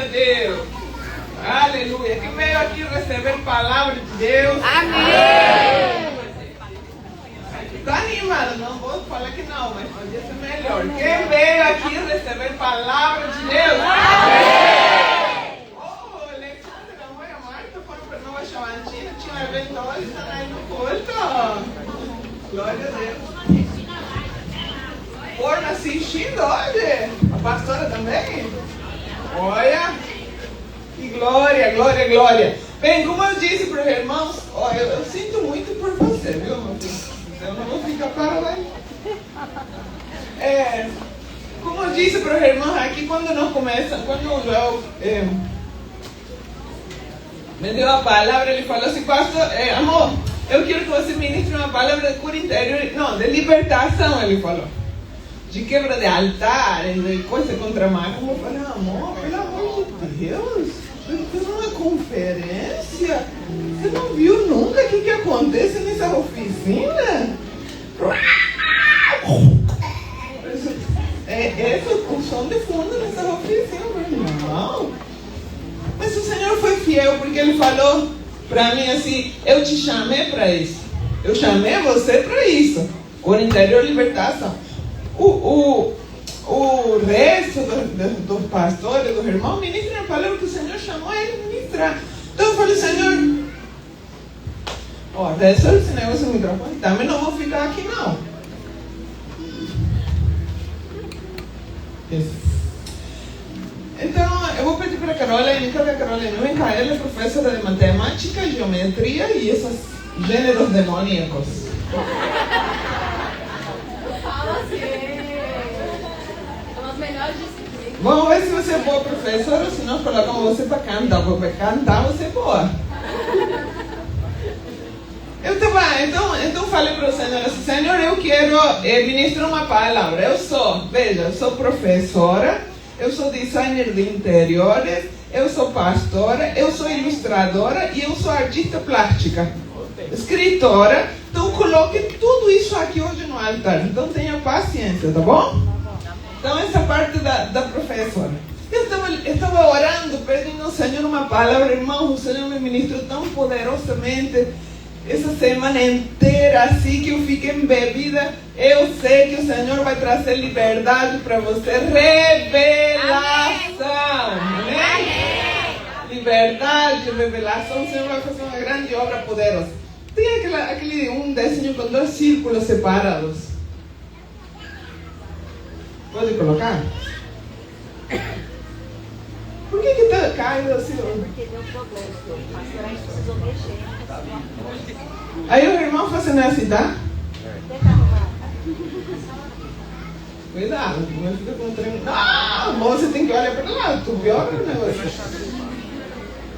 a Deus. Aleluia. Quem veio aqui receber palavra de Deus? Amém. Está animado? Não vou falar que não, mas podia ser melhor. Quem veio aqui receber palavra de Deus? Amém. Oh, Alexandre, a mãe e a Marta foram para Nova Chavantina, tinha um evento hoje, estão aí no culto. Glória a Deus. Foram assistindo hoje? A pastora também? Olha, que glória, glória, glória. Bem, como eu disse para os irmãos, eu sinto muito por você, viu, meu filho? Eu não vou ficar parado aí. Como eu disse para os irmãos aqui, quando o Joel me deu a palavra, ele falou assim, pastor, amor, eu quero que você ministre uma palavra de cura interior, não, de libertação, ele falou. De quebra de altares, de coisa contra a máquina. Eu falei, amor, pelo amor de Deus, isso não é conferência? Você não viu nunca o que acontece nessa oficina? Esse é o som de fundo nessa oficina, não. Mas o Senhor foi fiel, porque Ele falou para mim assim, eu te chamei para isso. Eu chamei você para isso. Cura interior, libertação. O resto dos pastores, dos irmãos, ministram a palavra que o Senhor chamou a ele ministrar. Então eu falei, Senhor, resolve esse negócio no microfone, também não vou ficar aqui não. Isso. Então eu vou pedir para a Carolina, cadê a Carolina? Vem cá, ela é professora de matemática, geometria e esses gêneros demoníacos. Vamos ver se você é boa professora, se nós colocamos você para cantar, porque para cantar você é boa. Então falei para o Senhor assim, Senhor, eu quero ministrar uma palavra. Eu sou professora, eu sou designer de interiores, eu sou pastora, eu sou ilustradora e eu sou artista plástica, escritora. Então coloque tudo isso aqui hoje no altar. Então tenha paciência, tá bom? Então essa parte da professora. Eu estava orando, pedindo ao Senhor uma palavra, irmão. O Senhor me ministrou tão poderosamente essa semana inteira, assim que eu fiquei embebida. Eu sei que o Senhor vai trazer liberdade para você, revelação. Amém? Liberdade, revelação. O Senhor vai fazer uma grande obra poderosa. Tem aquele desenho com 2 círculos separados. Pode colocar? Por que está caindo assim? Porque deu problema, pastor, a gente precisou mexer. Aí o irmão fazendo assim, tá? Tenta arrumar. Cuidado, não fica com o trem. Não, você tem que olhar para lá, tu piora o negócio.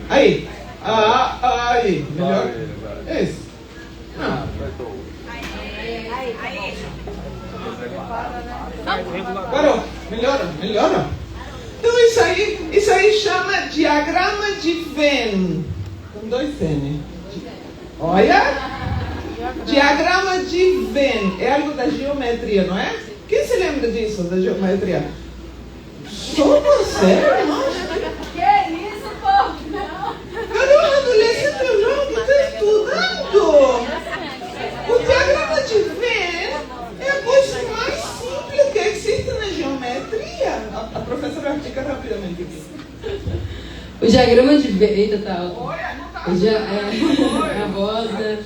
Aí. Aí. Melhor? Isso. Não. Parou. Melhora. Então isso aí chama diagrama de Venn. Com 2 N. Olha. Diagrama de Venn. É algo da geometria, não é? Quem se lembra disso, da geometria? Só você, irmão? Que isso, povo? Não. Cadê o adolescente João que está estudando? O diagrama de Venn é a coisa mais simples que existe na geometria. A professora vai ficar rapidamente aqui. O diagrama de Venn... Eita, tá alto. Olha, não tá A voz, né?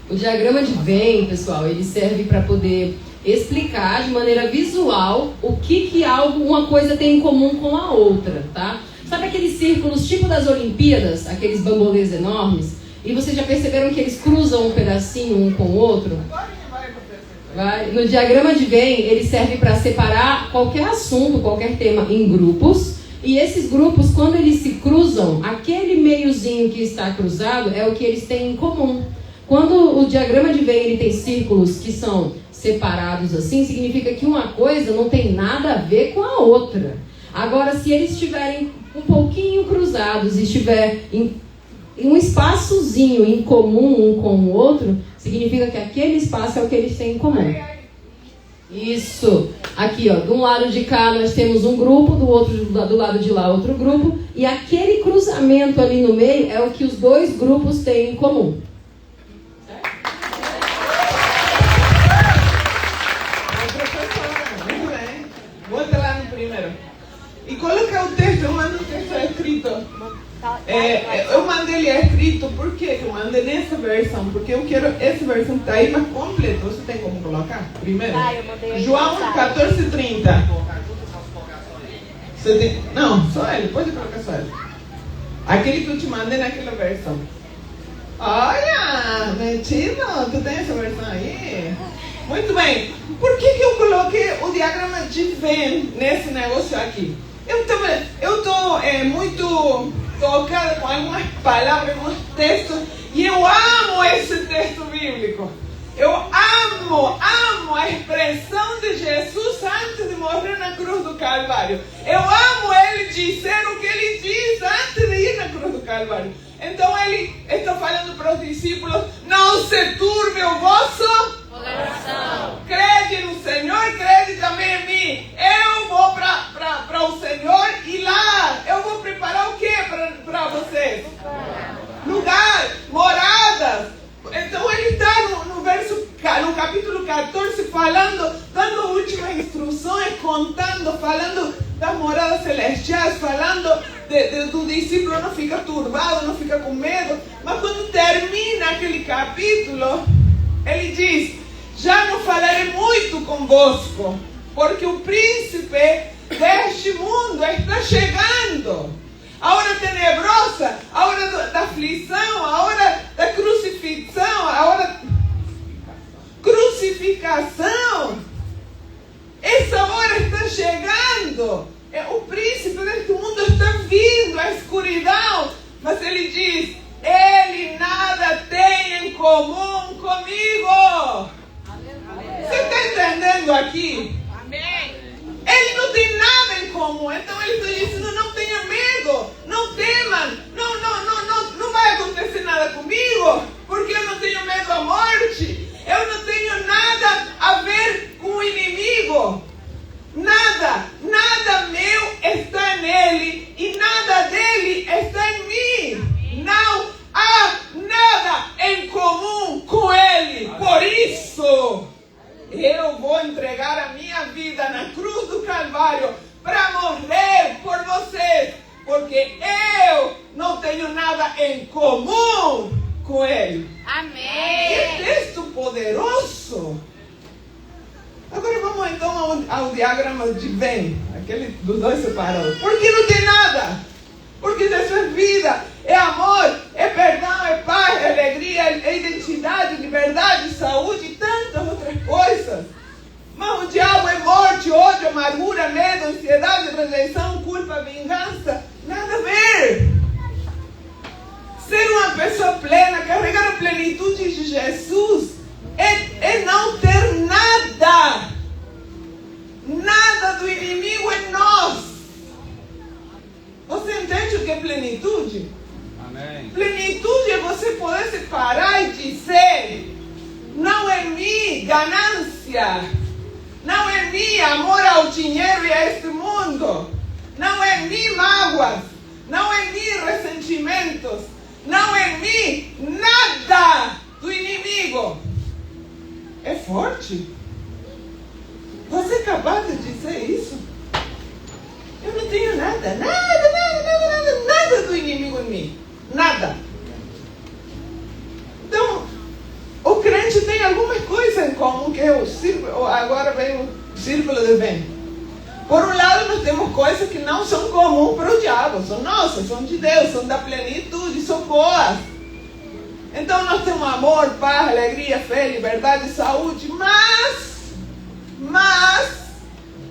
O diagrama de Venn, pessoal, ele serve para poder explicar de maneira visual o que uma coisa tem em comum com a outra, tá? Sabe aqueles círculos tipo das Olimpíadas, aqueles bambolês enormes? E vocês já perceberam que eles cruzam um pedacinho um com o outro? No diagrama de Venn, ele serve para separar qualquer assunto, qualquer tema em grupos. E esses grupos, quando eles se cruzam, aquele meiozinho que está cruzado é o que eles têm em comum. Quando o diagrama de Venn ele tem círculos que são separados assim, significa que uma coisa não tem nada a ver com a outra. Agora, se eles estiverem um pouquinho cruzados e estiver em um espaçozinho em comum um com o outro, significa que aquele espaço é o que eles têm em comum. Isso. Aqui, ó, de um lado de cá nós temos um grupo, do lado de lá outro grupo, e aquele cruzamento ali no meio é o que os dois grupos têm em comum. Muito bem. Volta lá no primeiro. E coloca o texto, eu mando o texto escrito. Eu mandei ele escrito, por que eu mandei nessa versão? Porque eu quero essa versão que está aí mais completa. Você tem como colocar? Primeiro. João 14:30. Você tem... Não, só ele, pode colocar só ele. Aquele que eu te mandei naquela versão. Olha, metido, tu tem essa versão aí? Muito bem. Por que eu coloquei o diagrama de Venn nesse negócio aqui? Eu estou muito tocada com algumas palavras, alguns textos, e eu amo esse texto bíblico. Eu amo a expressão de Jesus antes de morrer na cruz do Calvário. Eu amo ele dizer o que ele diz antes de ir na cruz do Calvário. Então ele está falando para os discípulos: não se turbe o vosso coração. Crede no Senhor, crede também em mim. Eu vou para o Senhor e lá eu vou preparar o que para vocês? Lugar, moradas. Então ele está no capítulo 14 falando, dando últimas instruções, falando das moradas celestiais, falando do discípulo não fica turbado, não fica com medo. Mas quando termina aquele capítulo, ele diz: já não falarei muito convosco, porque o príncipe deste mundo está chegando. A hora tenebrosa, a hora da aflição, a hora da crucificação, essa hora está chegando. O príncipe deste mundo está vindo, a escuridão. Mas ele diz: ele nada tem em comum comigo. Você está entendendo aqui? Amém. Ele não tem nada em comum. Então ele está dizendo: não tenha medo, não temam, não vai acontecer nada comigo, porque eu não tenho medo à morte. Eu não tenho nada a ver com o inimigo. Nada meu está nele e nada dele está em mim. Não há nada em comum com ele. Por isso, eu vou entregar a minha vida na cruz do Calvário para morrer por vocês, porque eu não tenho nada em comum com ele. Amém. Que texto poderoso! Agora vamos então ao diagrama de Venn, aquele dos dois separados. Porque não tem nada. Porque isso é vida, é amor, é perdão, é paz, é alegria, é identidade, liberdade, saúde e tantas outras coisas. Mas o diabo é morte, ódio, amargura, medo, ansiedade, rejeição, culpa, vingança. Nada a ver. Ser uma pessoa plena, carregar a plenitude de Jesus, é não ter nada. Nada do inimigo em nós. Você entende o que é plenitude? Amém. Plenitude é você poder se parar e dizer: não é mim ganância, não é mim amor ao dinheiro e a este mundo, não é mim mágoas, não é mim ressentimentos, não é mim nada do inimigo. É forte. Você é capaz de dizer isso? Eu não tenho nada do inimigo em mim. Nada. Então, o crente tem algumas coisas em comum, que é o círculo, agora vem o círculo de Venn. Por um lado, nós temos coisas que não são comuns para o diabo, são nossas, são de Deus, são da plenitude, são boas. Então nós temos amor, paz, alegria, fé, liberdade, saúde, mas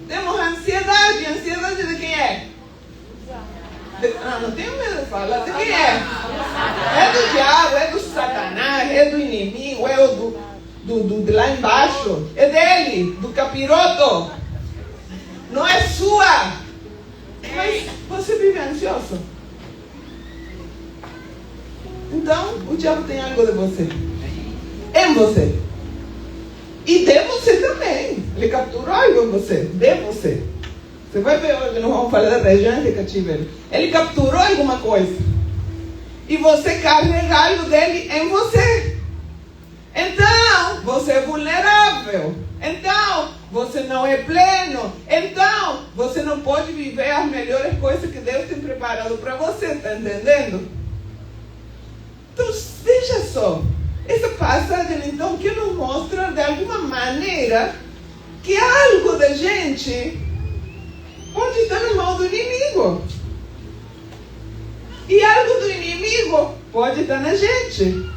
temos ansiedade. Ansiedade de quem é? Não tenho medo de falar. De quem é? É do diabo, é do Satanás, é do inimigo, é do de lá embaixo. É dele, do capiroto. Não é sua. Mas você vive ansioso. Então, o diabo tem algo de você. Em você. E de você também. Ele capturou algo em você, de você. Você vai ver hoje, nós vamos falar da regente cativeiro. Ele capturou alguma coisa. E você carrega algo dele em você. Então, você é vulnerável. Então, você não é pleno. Então, você não pode viver as melhores coisas que Deus tem preparado para você. Está entendendo? Então, veja só. Essa passagem, então, que nos mostra, de alguma maneira, que algo da gente pode estar na mão do inimigo. E algo do inimigo pode estar na gente.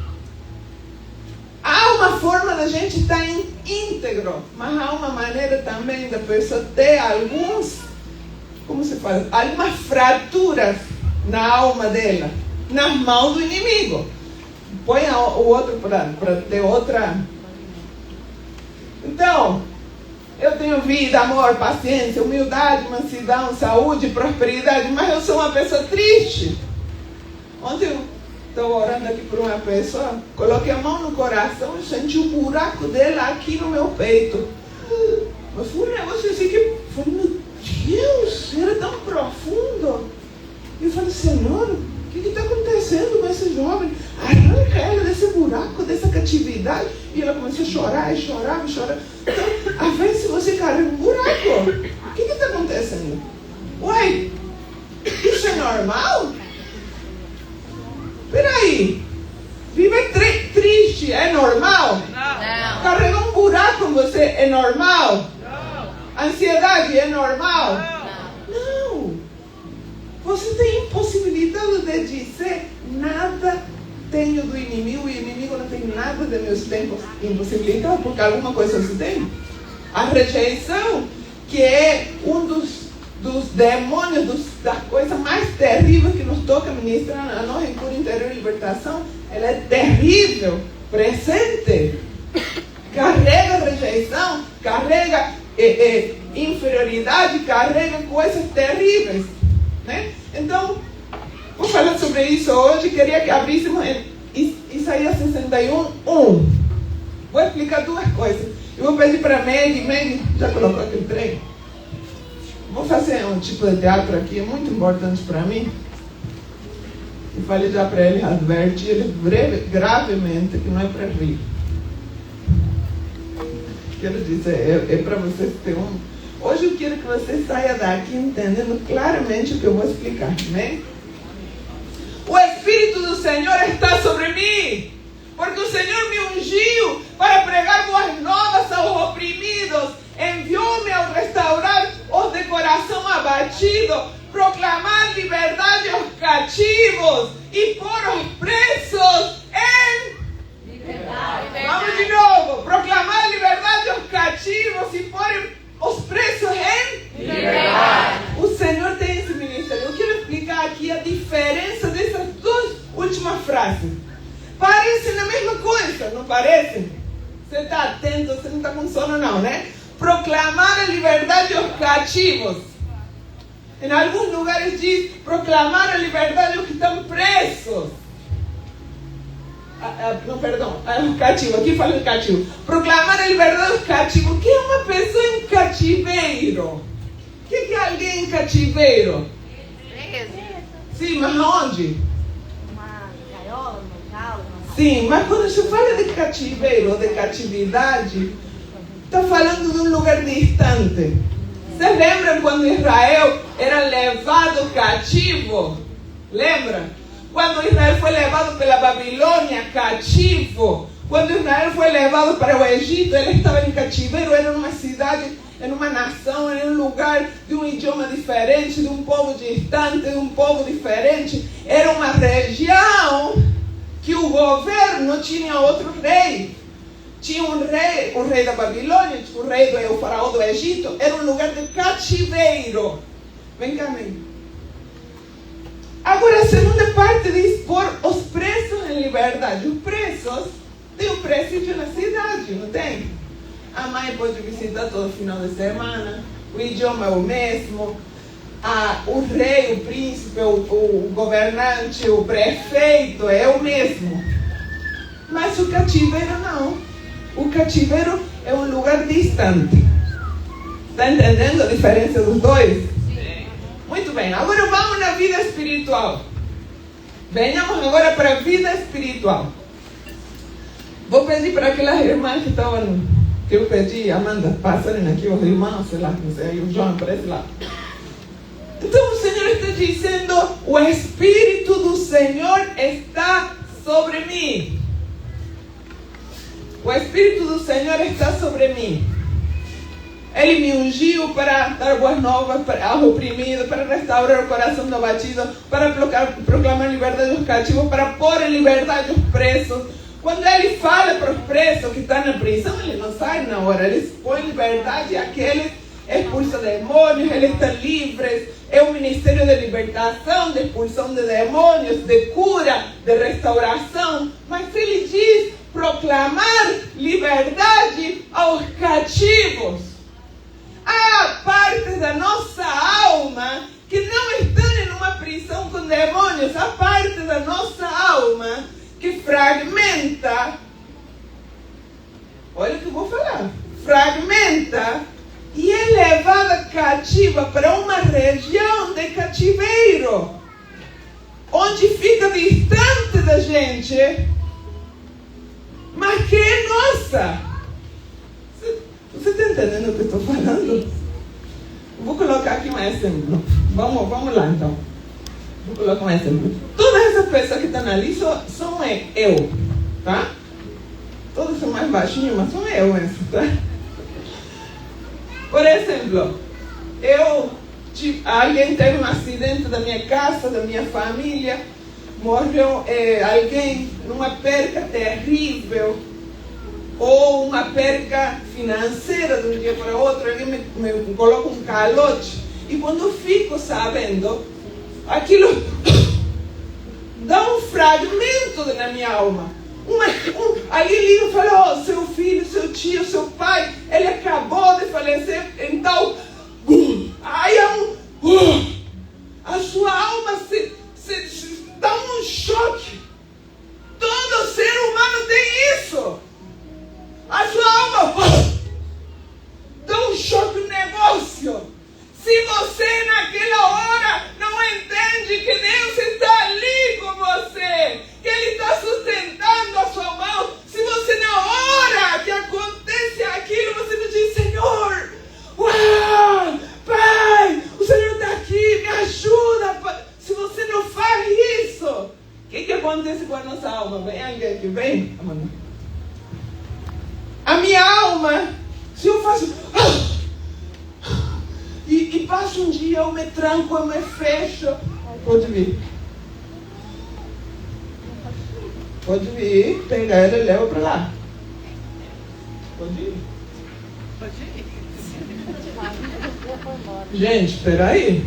Há uma forma da gente estar íntegro, mas há uma maneira também da pessoa ter como se fala? Algumas fraturas na alma dela, nas mãos do inimigo. Põe o outro para ter outra. Então, eu tenho vida, amor, paciência, humildade, mansidão, saúde, prosperidade, mas eu sou uma pessoa triste. Ontem eu estou orando aqui por uma pessoa, coloquei a mão no coração e senti um buraco dela aqui no meu peito. Mas foi um negócio assim que eu falei, meu Deus, era tão profundo. E eu falei, Senhor, o que está acontecendo com esse jovem? Arranca ela desse buraco, dessa catividade. E ela começou a chorar, e chorava, e chorava. Então, às vezes você carrega um buraco. O que está acontecendo? Uai, isso é normal? Peraí, viver triste é normal? Não. Carregar um buraco em você é normal? Não. Ansiedade é normal? Não. Você tem impossibilidade de dizer nada tenho do inimigo, e o inimigo não tem nada de meus tempos impossibilitados, porque alguma coisa você tem. A rejeição, que é um dos demônios, das coisas mais terríveis que nos toca ministrar a nós em cura interior e libertação, ela é terrível, presente. Carrega rejeição, carrega inferioridade, carrega coisas terríveis, né? Então, vou falar sobre isso hoje. Queria que abríssemos em Isaías 61:1. Vou explicar duas coisas. Eu vou pedir para Meg já colocou aqui o trem. Vou fazer um tipo de teatro aqui, é muito importante para mim. E falei já para ele, advertir ele gravemente que não é para rir. Quero dizer, é para vocês ter Hoje eu quero que você saia daqui entendendo claramente o que eu vou explicar, né? O Espírito do Senhor está sobre mim, porque o Senhor me ungiu para pregar boas novas aos oprimidos, enviou-me a restaurar os de coração abatido, proclamar liberdade aos cativos e pôr os presos em liberdade. Vamos de novo, proclamar liberdade aos cativos e pôr os presos em liberdade. O Senhor tem esse ministério. Eu quero explicar aqui a diferença dessas duas últimas frases. Parecem a mesma coisa, não parece? Você está atento, você não está com sono não, né? Proclamar a liberdade aos cativos. Em alguns lugares diz proclamar a liberdade aos que estão presos. Não, perdão, o cativo, aqui fala o cativo. Proclamar a liberdade aos cativos. O que é uma pessoa em cativeiro? O que é alguém em cativeiro? Sim, mas onde? Uma gaiola, uma jaula. Sim, mas quando se fala de cativeiro ou de catividade, está falando de um lugar distante. Vocês lembram quando Israel era levado cativo? Lembra? Quando Israel foi levado pela Babilônia cativo, quando Israel foi levado para o Egito, ele estava em cativeiro, era numa cidade, era uma nação, era um lugar de um idioma diferente, de um povo distante, de um povo diferente. Era uma região que o governo tinha outro rei. Tinha um rei, o rei da Babilônia, o rei do faraó do Egito, era um lugar de cativeiro. Vem cá, amigo. Agora, a segunda parte diz pôr os presos em liberdade. Os presos têm um presídio na cidade, não tem? A mãe pode visitar todo final de semana, o idioma é o mesmo, o rei, o príncipe, o governante, o prefeito é o mesmo. Mas o cativeiro não. O cativeiro é um lugar distante. Está entendendo a diferença dos dois? Sim. Muito bem, agora vamos na vida espiritual. Venhamos agora para a vida espiritual. Vou pedir para aquelas irmãs que estavam, que eu pedi, Amanda, passarem aqui, os irmãos, sei lá, não sei, o João aparece lá. Então o Senhor está dizendo, o Espírito do Senhor está sobre mim. O Espírito do Senhor está sobre mim. Ele me ungiu para dar boas novas ao oprimido, para restaurar o coração do abatido, para proclamar liberdade aos cativos, para pôr em liberdade os presos. Quando Ele fala para os presos que estão na prisão, Ele não sai na hora, Ele põe liberdade àqueles, expulsa demônios, eles estão livres. É um ministério de libertação, de expulsão de demônios, de cura, de restauração. Mas Ele diz proclamar liberdade aos cativos. Há partes da nossa alma que não estão em uma prisão com demônios. Há parte da nossa alma que fragmenta. Olha o que eu vou falar. Fragmenta e é levada cativa para uma região de cativeiro, onde fica distante da gente, mas que é nossa. Você está entendendo o que eu estou falando? Vou colocar aqui um exemplo. Vamos lá então. Vou colocar um exemplo. Todas essas pessoas que estão ali são eu, tá? Todos são mais baixinhos, mas são eu, tá? Por exemplo, alguém teve um acidente da minha casa, da minha família, morreu alguém numa perca terrível, ou uma perca financeira de um dia para outro, alguém me coloca um calote, e quando eu fico sabendo, aquilo dá um fragmento na minha alma. Alguém liga e fala, oh, seu filho, seu tio, seu pai, ele acabou de falecer, então, aí a sua alma se dá um choque. Todo ser humano tem isso. A sua alma dá um choque no negócio. Se você naquela hora não entende que Deus está ali com você, que Ele está sustentando a sua mão, se você na hora que acontece aquilo, você não diz, Senhor, uau, Pai, o Senhor está aqui, me ajuda, Pai. Se você não faz isso, o que acontece com a nossa alma? Vem alguém que vem, Amanda. A minha alma, se eu faço... E passa um dia, eu me tranco, eu me fecho. Pode vir. Pode vir, pegar ela e leva para lá. Pode ir. Pode ir. Gente, espera aí.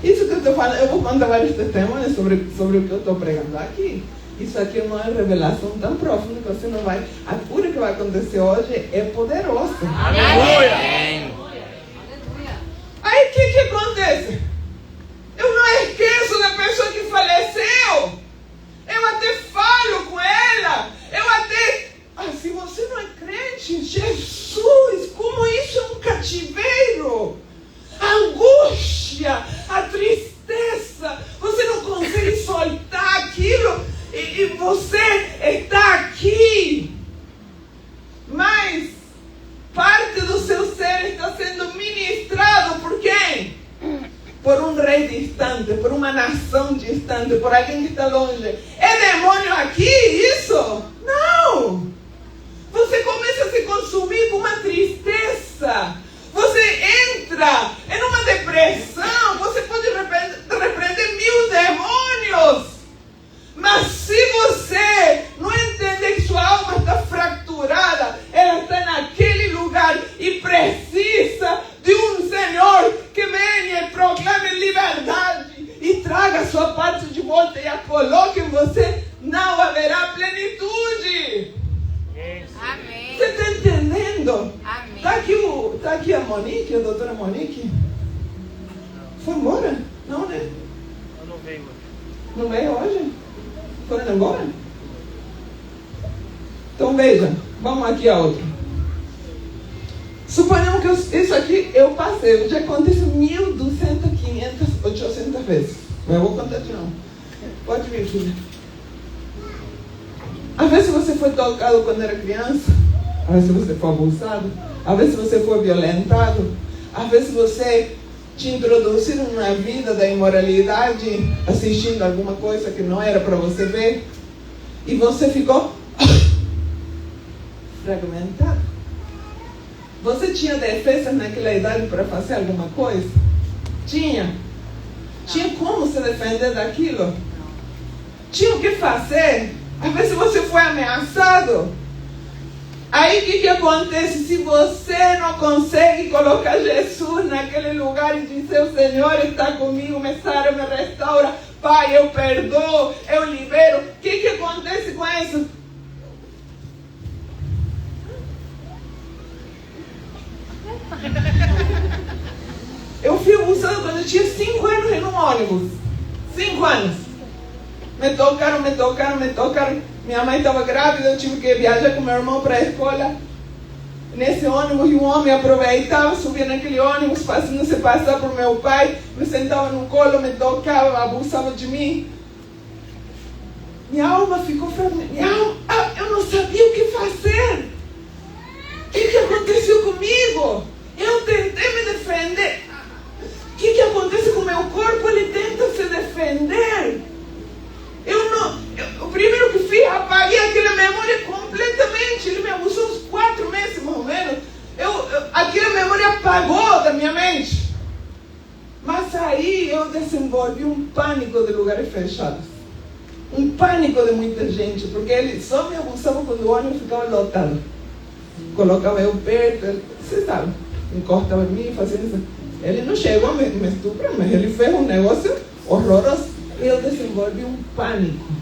Isso que eu estou falando, eu vou contar vários testemunhos sobre o que eu estou pregando aqui. Isso aqui é uma revelação tão profunda que você não vai... A cura que vai acontecer hoje é poderosa. Aleluia! Aí o que acontece? Eu não esqueço da pessoa que faleceu. Eu até falo com ela. Se você não é crente, Jesus, como isso é um cativeiro? A angústia, a tristeza, você não consegue soltar aquilo e você está aqui. Mas parte do seu ser está sendo ministrado por quem? Por um rei distante, por uma nação distante, por alguém que está longe. É demônio aqui isso? Não! Você começa a se consumir com uma tristeza. Você entra em uma depressão. Você pode repreender 1000 demônios. Mas se você não entender que sua alma está fraturada, ela está naquele lugar e precisa de um Senhor que venha e proclame liberdade e traga a sua parte de volta e a coloque em você, não haverá plenitude. Amém. Você está entendendo? Amém. Está aqui a Monique, a doutora Monique? Foi embora? Não, né? Eu não venho. Não veio hoje? Foram embora? Então veja, vamos aqui a outra. Suponhamos que isso aqui eu passei, já aconteceu 1.200, 500, 800 vezes. Mas eu vou contar de novo. Pode vir, filha. Às vezes você foi tocado quando era criança, às vezes você foi abusado, às vezes você foi violentado, às vezes você te introduziram na vida da imoralidade assistindo alguma coisa que não era para você ver e você ficou fragmentado. Você tinha defesas naquela idade para fazer alguma coisa? Tinha. Tinha como se defender daquilo? Tinha o que fazer? Às vezes você foi ameaçado. Aí o que acontece? Se você não consegue colocar Jesus naquele lugar e dizer: o Senhor está comigo, me sara, me restaura, Pai, eu perdoo, eu libero. O que acontece com isso? Eu fui abusada quando eu tinha 5 anos em um ônibus. 5 anos. Me tocaram. Minha mãe estava grávida, eu tive que viajar com meu irmão para a escola. Nesse ônibus, e um homem aproveitava, subia naquele ônibus, fazendo-se passar por meu pai, me sentava no colo, me tocava, abusava de mim. Minha alma ficou fragmentada. Eu não sabia o que fazer. O que aconteceu comigo? Eu tentei me defender. O que acontece com o meu corpo? Ele tenta se defender. O primeiro que fiz, apaguei aquela memória completamente. Ele me abusou uns 4 meses, mais ou menos. Aquela memória apagou da minha mente. Mas aí eu desenvolvi um pânico de lugares fechados. Um pânico de muita gente. Porque ele só me abusava quando o ônibus ficava lotado. Colocava eu perto, você sabe, encostava em mim, fazia isso. Ele não chegou a me estuprar, mas ele fez um negócio horroroso. Eu desenvolvi um pânico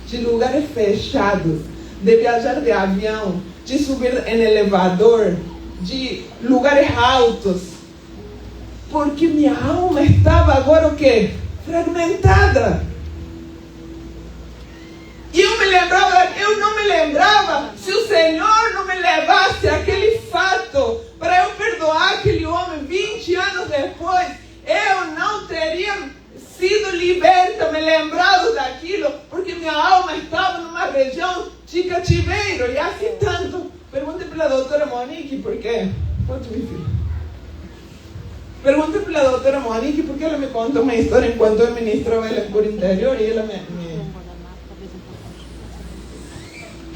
de lugares fechados, de viajar de avião, de subir em elevador, de lugares altos. Porque minha alma estava agora o quê? Fragmentada. E eu não me lembrava, se o Senhor não me levasse aquele fato para eu perdoar aquele homem 20 anos depois, eu não teria sido liberta, me lembrado daquilo, porque minha alma estava numa região de cativeiro. E assim tanto. Pergunte para a doutora Monique por quê. Pode me filho. Pergunte para a doutora Monique porque ela me conta uma história enquanto eu ministrava ela por interior e ela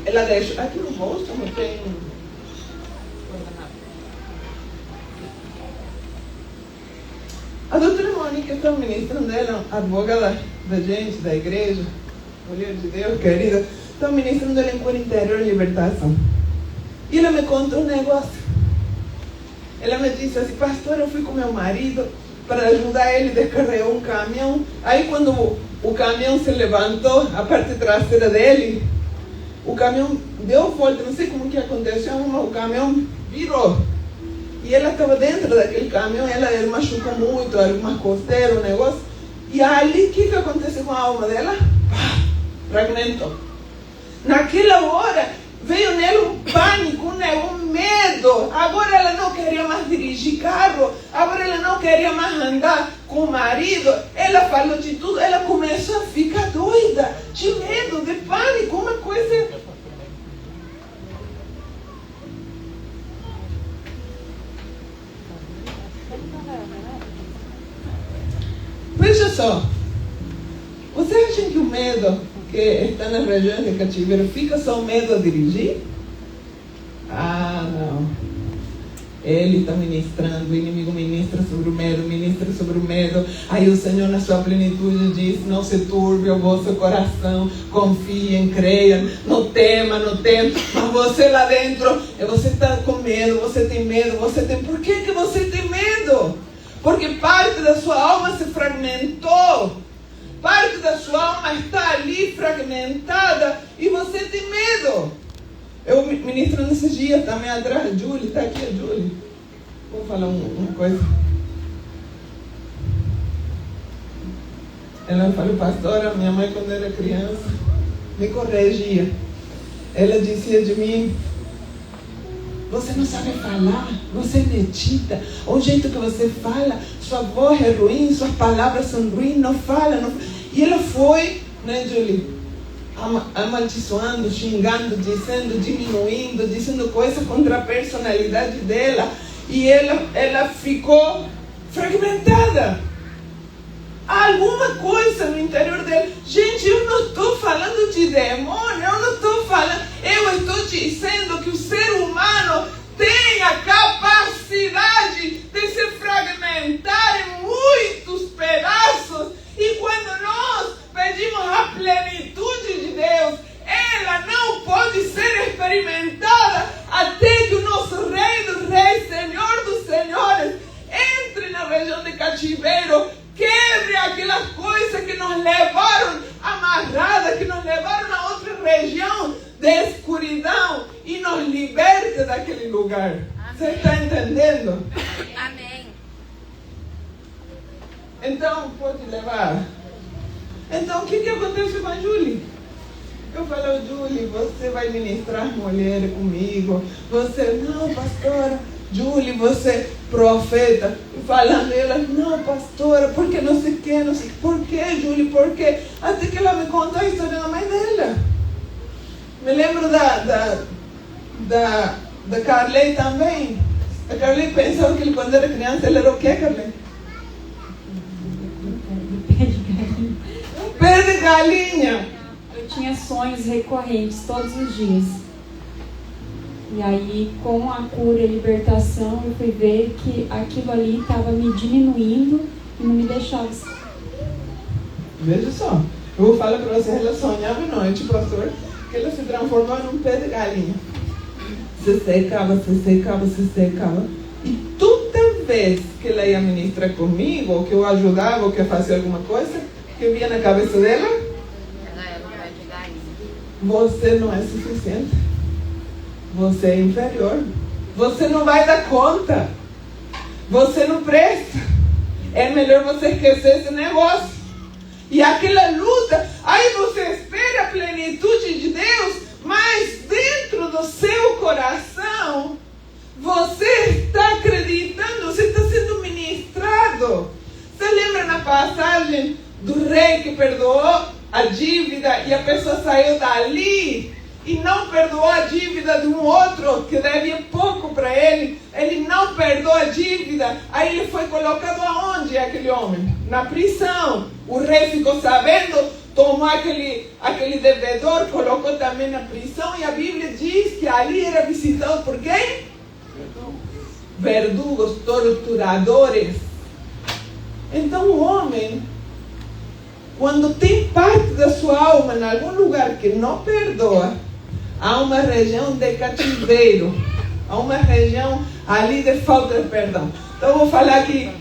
ela deixa aqui no bolso, não tem. A doutora Mônica está ministrando ela, advogada da gente, da igreja, mulher de Deus, querida, está ministrando ela em cura interior e libertação. E ela me contou um negócio. Ela me disse assim: pastor, eu fui com meu marido para ajudar ele, descarregou um caminhão. Aí quando o caminhão se levantou, a parte traseira dele, o caminhão deu volta, não sei como que aconteceu, mas o caminhão virou. E ela estava dentro daquele caminhão, ela machucou muito, algumas costeiras, um negócio. E ali, o que aconteceu com a alma dela? Fragmentou. Naquela hora, veio nela um pânico, um medo. Agora ela não queria mais dirigir carro, agora ela não queria mais andar com o marido. Ela falou de tudo, ela começou a ficar doida, de medo, de pânico, uma coisa. Veja só, você acha que o medo que está nas regiões de cativeiro fica só medo a dirigir? Ah, não. Ele está ministrando, o inimigo ministra sobre o medo. Aí o Senhor, na sua plenitude, diz: não se turbe o vosso coração, confiem, creiam, não tema. Mas você lá dentro, você está com medo, você tem medo, Por que você tem medo? Porque parte da sua alma se fragmentou. Parte da sua alma está ali fragmentada e você tem medo. Eu ministro nesses dias também atrás, a Julie, está aqui a Julie. Vou falar uma coisa. Ela falou: pastora, minha mãe quando era criança me corrigia. Ela dizia de mim: você não sabe falar, você é metida, o jeito que você fala, sua voz é ruim, suas palavras são ruins, não fala. Não... E ela foi, né, Julie, amaldiçoando, xingando, dizendo, diminuindo, dizendo coisas contra a personalidade dela. E ela ficou fragmentada. Há alguma coisa no interior dela. Gente, eu não estou falando de demônio, eu não estou falando. Eu estou dizendo que o ser humano tem a capacidade de se fragmentar em muitos pedaços. E quando nós pedimos a plenitude de Deus, ela não pode ser experimentada até que o nosso Rei dos Reis, Senhor dos Senhores, entre na região de cativeiro, quebre aquelas coisas que nos levaram amarradas, que nos levaram a outra região de escuridão e nos liberte daquele lugar. Amém. Você está entendendo? Amém. Então, pode levar. Então, o que acontece com a Julie? Eu falo, Julie, você vai ministrar mulher comigo. Você, não, pastora. Julie, você profeta. Falando, ela, não, pastora, porque não sei o que, não sei. Por que, Julie, por quê? Até que ela me contou a história da mãe dela. Me lembro da Carley também. A Carley pensava que quando era criança, ele era o quê, Carley? Um pé de galinha. Eu tinha sonhos recorrentes todos os dias. E aí, com a cura e a libertação, eu fui ver que aquilo ali estava me diminuindo e não me deixava. Veja só, eu vou falar para você, ela sonhava à noite, pastor, que ela se transformou num pé de galinha. Se secava, se secava, se secava. E toda vez que ela ia ministrar comigo, ou que eu ajudava, ou que eu fazia alguma coisa, que eu via na cabeça dela, você não é suficiente. Você é inferior. Você não vai dar conta. Você não presta. É melhor você esquecer esse negócio. E aquela luta, aí você espera a plenitude de Deus, mas dentro do seu coração, você está acreditando, você está sendo ministrado. Você lembra na passagem do rei que perdoou a dívida e a pessoa saiu dali e não perdoou a dívida de um outro que devia pouco para ele? Ele não perdoou a dívida. Aí ele foi colocado aonde, aquele homem? Na prisão. O rei ficou sabendo, tomou aquele devedor, colocou também na prisão. E a Bíblia diz que ali era visitado por quem? Verdugos, torturadores. Então o homem, quando tem parte da sua alma em algum lugar que não perdoa, há uma região de cativeiro, há uma região ali de falta de perdão. Então eu vou falar aqui.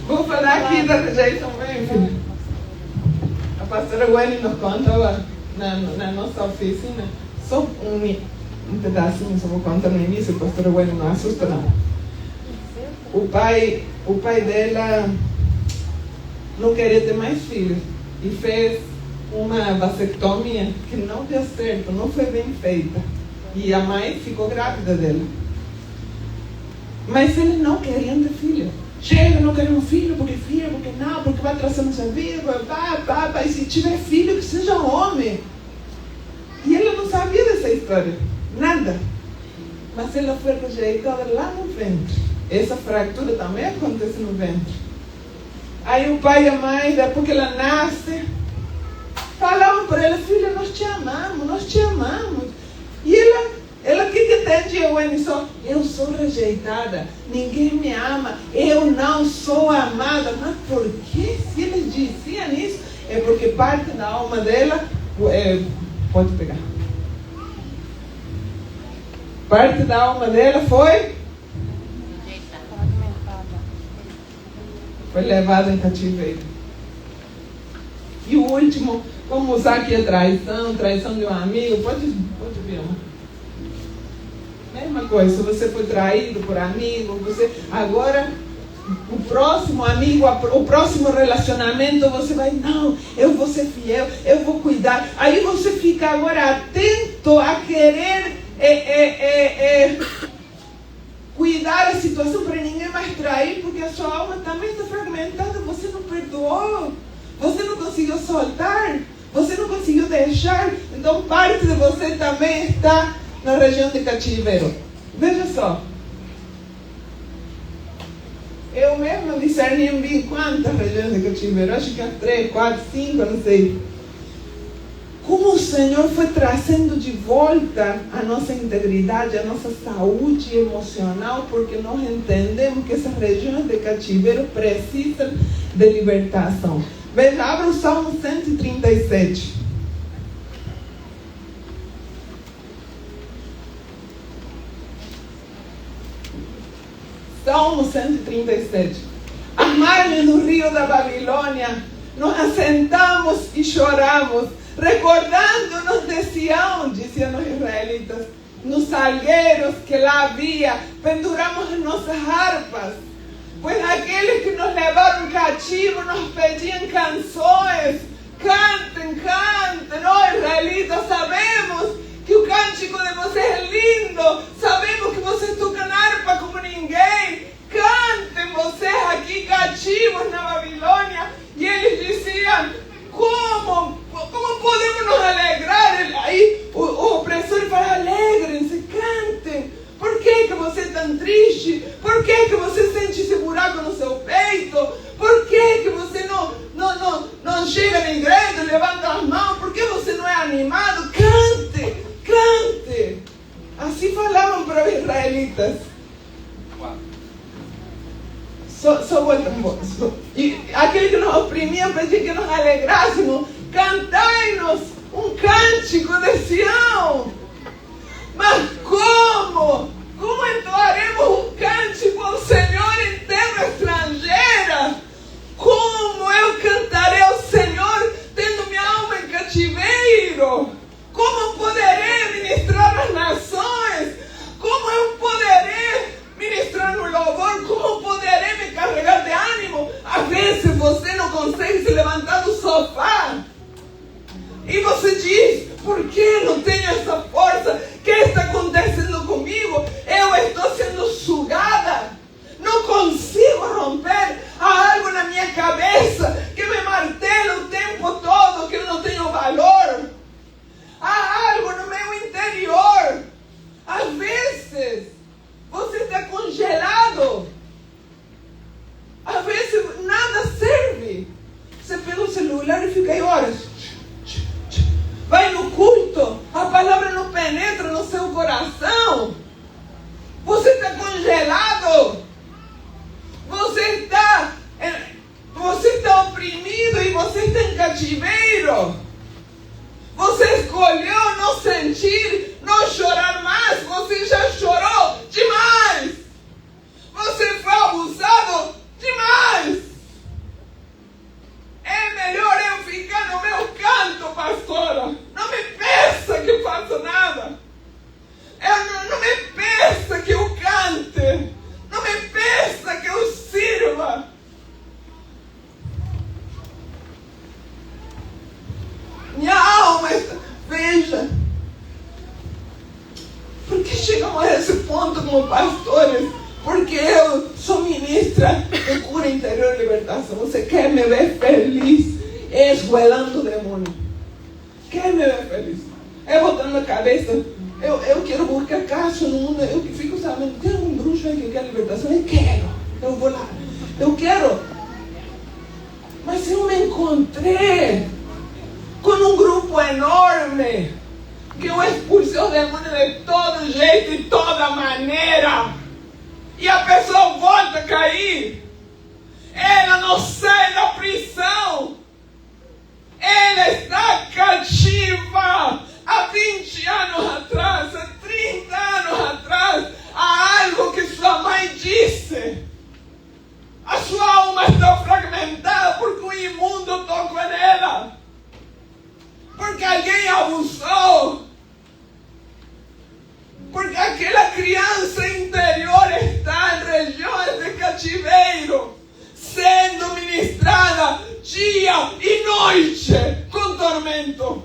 Vou falar aqui da rejeição, vem, filho. A pastora Gwen nos conta na nossa oficina, só um pedacinho, só vou contar no início, a pastora Gwen não assusta não. O pai dela não queria ter mais filhos e fez uma vasectomia que não deu certo, não foi bem feita. E a mãe ficou grávida dela. Mas eles não queriam ter filho. Chega, não queremos filho, porque não, porque vai trazer nossa vida, e se tiver filho, que seja homem. E ela não sabia dessa história, nada. Mas ela foi rejeitada lá no ventre. Essa fratura também acontece no ventre. Aí o pai e a mãe, depois que ela nasce, falavam para ela, filha, nós te amamos, nós te amamos. E ela o que entende? Eu sou rejeitada, ninguém me ama, eu não sou amada. Mas por que se eles diziam isso? É porque parte da alma dela, pode pegar. Parte da alma dela foi levada em cativeiro. E o último, vamos usar aqui a traição de um amigo. Pode vir, amor. Mesma coisa, se você foi traído por amigo, agora o próximo amigo, o próximo relacionamento, você vai, não, eu vou ser fiel, eu vou cuidar. Aí você fica agora atento a querer cuidar a situação para ninguém mais trair, porque a sua alma também está fragmentada, você não perdoou, você não conseguiu soltar, você não conseguiu deixar, então parte de você também está na região de cativeiro. Veja só, eu mesma discerni em mim quantas regiões de cativeiro, acho que 3, 4, 5, não sei. Como o Senhor foi trazendo de volta a nossa integridade, a nossa saúde emocional, porque nós entendemos que essas regiões de cativeiro precisam de libertação. Veja, abra o Salmo 137. Salmo 137. À margem do rio da Babilônia, nós assentamos e choramos, recordando-nos de Sião, diziam os israelitas, nos salgueiros que lá havia, penduramos nossas harpas, pois aqueles que nos levaram cativo nos pediam canções. Cantem, cantem, nós israelitas sabemos que o cântico de vocês é lindo, sabemos que vocês tocam harpa como ninguém. Cantem vocês aqui cativos na Babilônia. E eles diziam, como podemos nos alegrar? Aí o opressor fala, alegrem-se, cantem. Por que você é tão triste? Por que você sente esse buraco no seu peito? Por que você não chega na igreja, levanta as mãos? Por que você não é animado? Cante, cante. Assim falavam para os israelitas. Só volta um pouco. E aquele que nos oprimia pedia que nos alegrássemos. Cantai-nos um cântico de Sião. Mas como? Como entoaremos um cântico ao Senhor em terra estrangeira? Como eu cantarei ao Senhor tendo minha alma em cativeiro? Como poderei ministrar às nações? Como eu poderei ministrar no louvor? Como poderei me carregar de ânimo? Às vezes você não consegue se levantar do sofá. E você diz, por que não tenho essa força? O que está acontecendo comigo? Eu estou sendo sugada. Não consigo romper. Há algo na minha cabeça que me martela o tempo todo, que eu não tenho valor. Há algo no meu interior. Às vezes, você está congelado. Às vezes, nada serve. Você pega o celular e fica aí horas. Vai no culto, a palavra não penetra no seu coração. Você está congelado. Você está oprimido e você está em cativeiro. Você escolheu não sentir, não chorar mais. Você já chorou demais. Você foi abusado demais. É melhor eu ficar no meu canto, pastora. Não me peça que eu faça nada. Não me peça que eu cante. Não me peça que eu sirva. Minha alma está... Veja. Por que chegamos a esse ponto como pastores? Porque eu sou ministra de cura interior e libertação. Você quer me ver feliz esgoelando o demônio? Quer me ver feliz? Eu botando na cabeça, eu quero buscar caso no mundo. Eu fico sabendo, tem um bruxo aí que quer libertação? Eu quero, eu vou lá, eu quero. Mas eu me encontrei com um grupo enorme que eu expulsei o demônio de todo jeito e toda maneira. E a pessoa volta a cair. Ela não sai da prisão. Ela está cativa. Há 20 anos atrás, há 30 anos atrás, há algo que sua mãe disse. A sua alma está fragmentada porque o imundo tocou nela. Porque alguém abusou. Porque aquela criança interior está em regiões de cativeiro. sofrimento,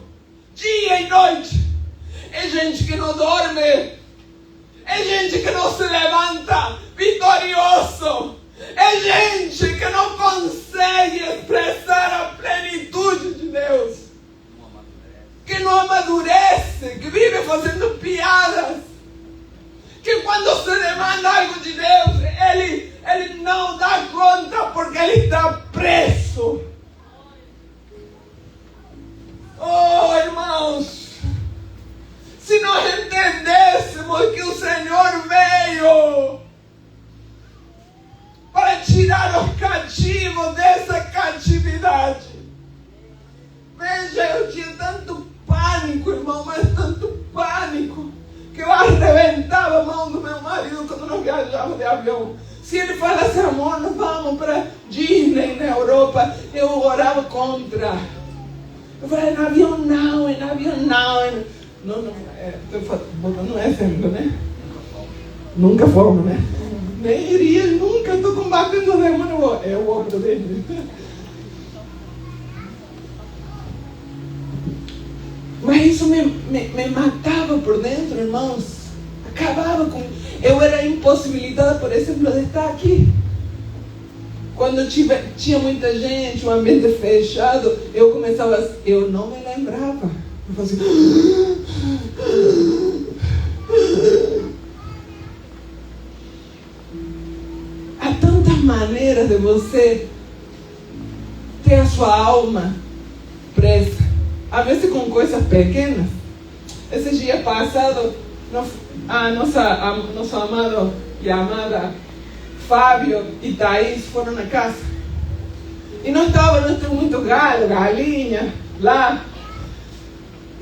dia e noite. É gente que não dorme, é gente que não se levanta vitorioso, é gente que não consegue expressar a plenitude de Deus, que não amadurece, que vive fazendo piadas, que quando se demanda algo de Deus, ele não dá conta porque ele está preso. Oh, irmãos, se nós entendêssemos que o Senhor veio para tirar os cativos dessa catividade. Veja, eu tinha tanto pânico, irmão, mas tanto pânico, que eu arrebentava a mão do meu marido quando nós viajávamos de avião. Se ele falasse, amor, nós vamos para Disney na Europa, eu orava contra. Eu falei, no avião não. Não, estou botando FM, né? Nunca fomos, né? Nem iria, nunca, estou combatendo o demônio. É o óbito dele. Mas isso me matava por dentro, irmãos. Acabava com... Eu era impossibilitada, por exemplo, de estar aqui. Quando tinha muita gente, um ambiente fechado, eu começava... Eu não me lembrava. Eu fazia... Há tantas maneiras de você ter a sua alma presa. Às vezes com coisas pequenas. Esse dia passado, nosso amado e amada Fábio e Thaís foram na casa. E nós tínhamos muito galo, galinha lá.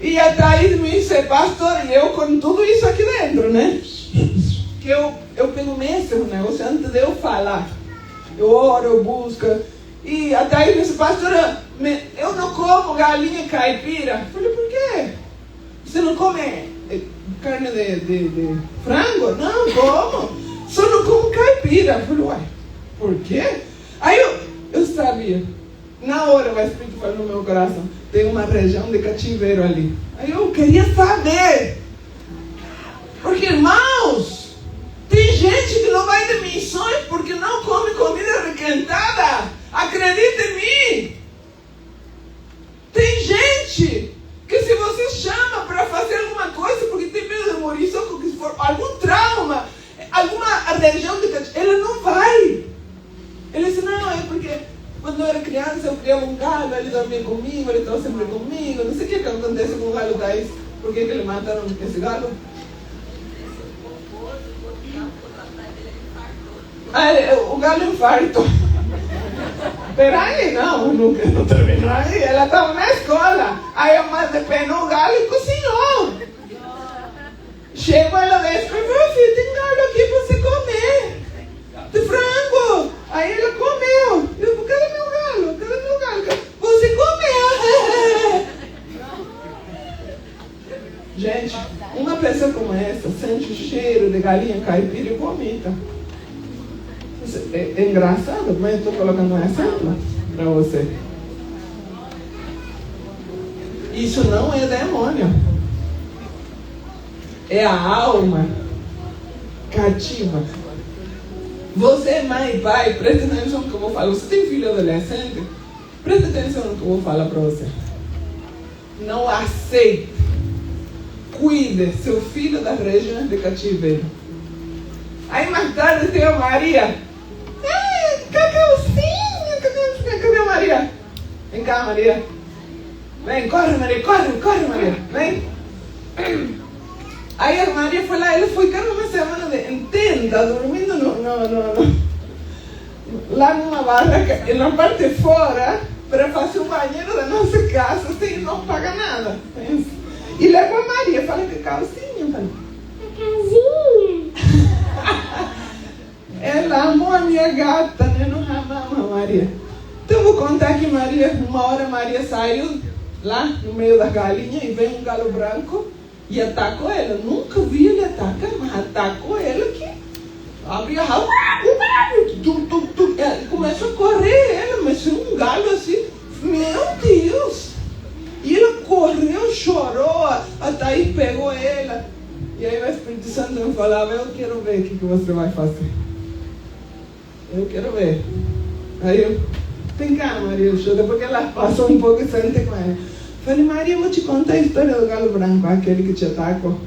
E a Thaís me disse, pastor, e eu com tudo isso aqui dentro, né? Que eu pego meses o negócio antes de eu falar. Eu oro, eu busco. E a Thaís me disse, pastora, eu não como galinha caipira. Eu falei, por quê? Você não come carne de frango? Não, como. Só não como caipira. Eu falei, uai, por quê? Aí eu sabia. Na hora o Espírito falou no meu coração, tem uma região de cativeiro ali. Aí eu queria saber. Porque, irmãos, tem gente que não vai de missões porque não come comida requentada. Acredita em mim. Tem gente que se você chama para fazer alguma coisa porque tem medo de morrer, só porque se for algum trauma, alguma região de cativeiro, ele não vai. Ele disse, não, é porque quando eu era criança eu criava um galo, ele dormia comigo, ele estava sempre comigo. Não sei o que acontece com o galo daí. Por que ele mataram esse galo? O galo infartou. Peraí, não terminou aí. Ela estava na escola. Aí a mãe depenou o galo e cozinhou. Chegou ela desce e falou, filho, tem galo aqui para você comer. De frango. Aí ela comeu. Eu falei, cadê meu galo? Você comeu. Gente, uma pessoa como essa sente o cheiro de galinha caipira e vomita. É engraçado, mas eu estou colocando um exemplo para você. Isso não é demônio. É a alma cativa. Você, mãe, pai, preste atenção no que eu vou falar. Você tem filho adolescente? Preste atenção no que eu vou falar para você. Não aceite. Cuide seu filho das regiões de cativeiro. Aí mais tarde tem a Maria. Cacauzinho. Cadê a Maria? Vem cá, Maria. Vem, corre, Maria. Corre, Maria. Vem. Aí a Maria foi lá, ela foi cada uma semana em tenda, dormindo lá numa barraca, na parte de fora, para fazer o banheiro da nossa casa, sem não pagar nada. E levou a Maria, falei, Cacauzinho. Ela amou a minha gata, né? Não amava a Maria. Então eu vou contar que uma hora Maria saiu lá no meio das galinhas e veio um galo branco e atacou ela. Nunca vi ele atacar, mas atacou ela que abriu a rabo. Começou a correr ela, mas um galo assim, meu Deus! E ela falava, eu quero ver o que você vai fazer. Eu quero ver. Aí eu, vem cá, Maria, depois que ela passou um pouco e sente com ela. Falei, Maria, eu vou te contar a história do galo branco, aquele que te atacou.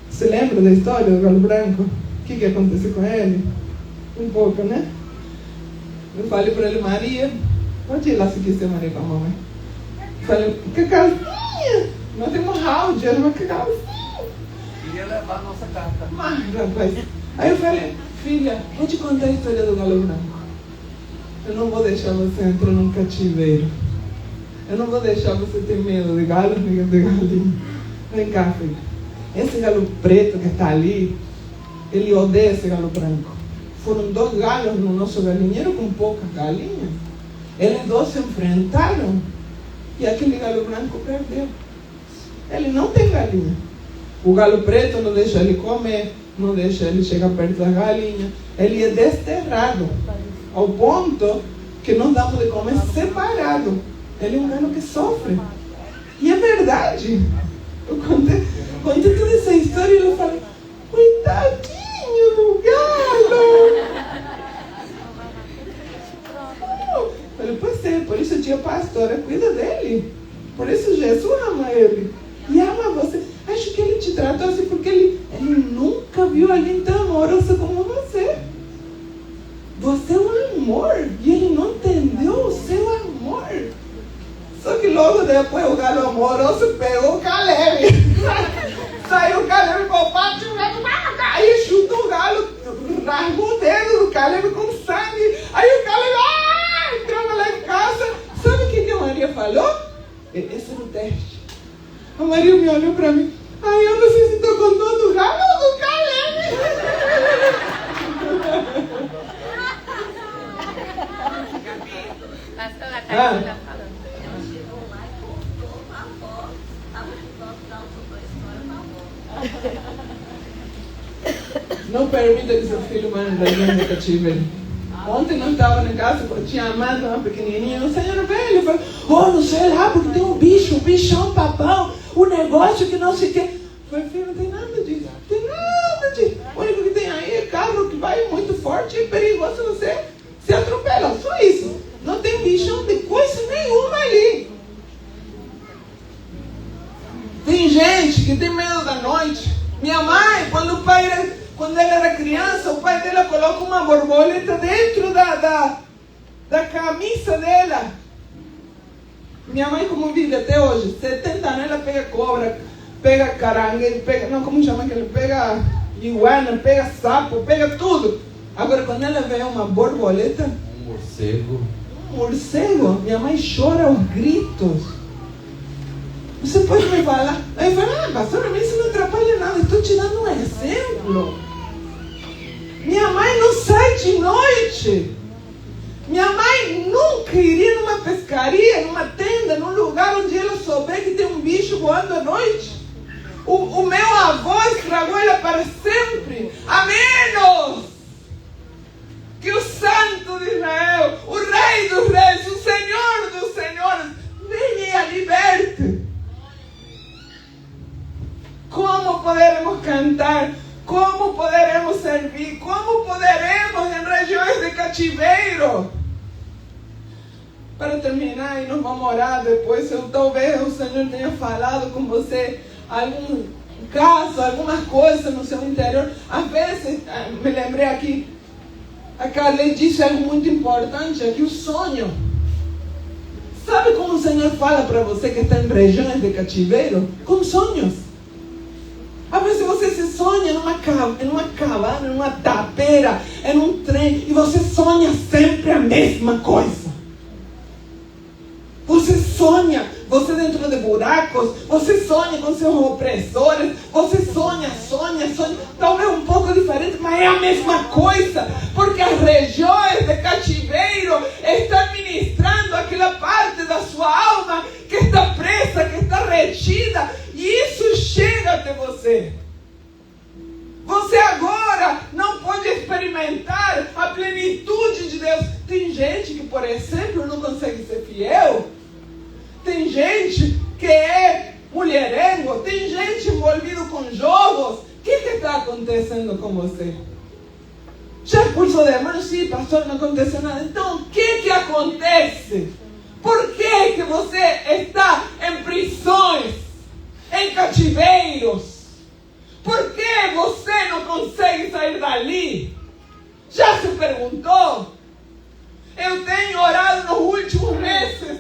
Você lembra da história do galo branco? O que aconteceu com ele? Um pouco, né? Eu falei para ele, Maria, pode ir lá se quiser, Maria, com a mamãe. Falei, que calcinha! Nós temos round, era uma calcinha. Queria levar a nossa carta. Mas, rapaz. Aí eu falei, filha, vou te contar a história do galo branco. Eu não vou deixar você entrar num cativeiro. Eu não vou deixar você ter medo de galo nem de galinha. Vem cá, filha. Esse galo preto que está ali, ele odeia esse galo branco. Foram 2 galos no nosso galinheiro com poucas galinhas. Eles 2 se enfrentaram e aquele galo branco perdeu. Ele não tem galinha. O galo preto não deixa ele comer, não deixa ele chegar perto das galinhas. Ele é desterrado ao ponto que nós damos de comer separado. Ele é um galo que sofre. E é verdade. Eu contei toda essa história e eu falei, coitadinho do galo. Falei, pois é, por isso a tia pastora cuida dele. Por isso Jesus ama ele. E ama você. Acho que ele te tratou assim porque ele nunca viu alguém tão amoroso como você. Você é um amor. E ele não entendeu o seu amor. Só que logo depois o galo amoroso pegou o Caleb. Saiu o Caleb com o pato e chutou o galo, rasgou o dedo do Caleb com sangue. Aí o Caleb entrava lá em casa. Sabe o que a Maria falou? Esse era o teste. A Maria me olhou para mim. Ai, eu não sei se estou com dor do galo ou do Caleb. Pastor, a Thaís está falando. Não permita que seu filho vá na região de cativeiro. Ontem nós estávamos em casa, tinha a mãe, uma pequenininha, um senhor velho, falou, oh, não sei lá, porque tem um bichão, papão, um negócio que não se quer. Eu falei, filho, não tem nada disso, não tem nada disso. O único que tem aí é carro que vai muito forte e perigoso, você se atropela, só isso. Não tem bichão de coisa nenhuma ali. Tem gente que tem medo da noite. Minha mãe, quando ela era criança, o pai dela coloca uma borboleta dentro da camisa dela. Minha mãe, como vive até hoje, 70 anos, ela pega cobra, pega caranguejo, como chama aquele? Pega iguana, pega sapo, pega tudo. Agora, quando ela vê uma borboleta, um morcego, minha mãe chora aos gritos. Você pode me falar? Aí eu falo, pastor, a mim isso não atrapalha nada, estou te dando um exemplo. Minha mãe não sai de noite. Minha mãe nunca iria numa pescaria, numa tenda, num lugar onde ela souber que tem um bicho voando à noite. O meu avô estragou ela para sempre. A menos que o Santo de Israel, o Rei dos Reis, o Senhor dos Senhores, venha e a liberte. Como poderemos cantar? Como poderemos servir? Como poderemos em regiões de cativeiro? Para terminar, e nós vamos orar depois, talvez o Senhor tenha falado com você algum caso, alguma coisa no seu interior. Às vezes, me lembrei aqui, a Carla disse algo muito importante aqui, o sonho. Sabe como o Senhor fala para você que está em regiões de cativeiro? Com sonhos. Às vezes você se sonha numa cabana, numa tapeira, em um trem, e você sonha sempre a mesma coisa. Você sonha, você dentro de buracos, você sonha com seus opressores, você sonha. Talvez um pouco diferente, mas é a mesma coisa, porque as regiões de cativeiro estão ministrando aquela parte da sua alma que está presa, que está retida, e isso chega até você. Você agora não pode experimentar a plenitude de Deus. Tem gente que, por exemplo, não consegue ser fiel. Tem gente que é mulherengo. Tem gente envolvida com jogos que está acontecendo com você? Já expulsou demônios? Sim, pastor, não aconteceu nada. Então, o que acontece? Por que você está em prisões, em cativeiros? Por que você não consegue sair dali? Já se perguntou? Eu tenho orado nos últimos meses,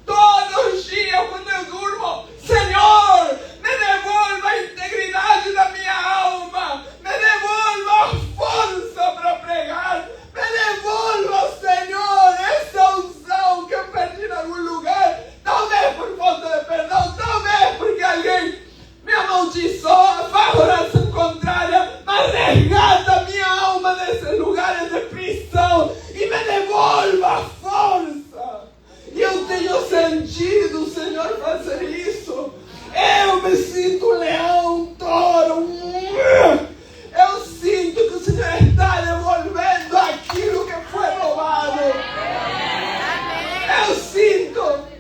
todos os dias, quando eu durmo: Senhor, me devolva a integridade da minha alma, me devolva a força para pregar, me devolva, Senhor, essa unção que eu perdi em algum lugar, talvez por falta de perdão, talvez porque alguém me amaldiçoa, faz oração contrária, mas resgata minha alma desses lugares de prisão e me devolva a força. E eu tenho sentido o Senhor fazer isso. Eu me sinto um leão, um touro. Eu sinto que o Senhor está devolvendo aquilo que foi roubado. Eu sinto.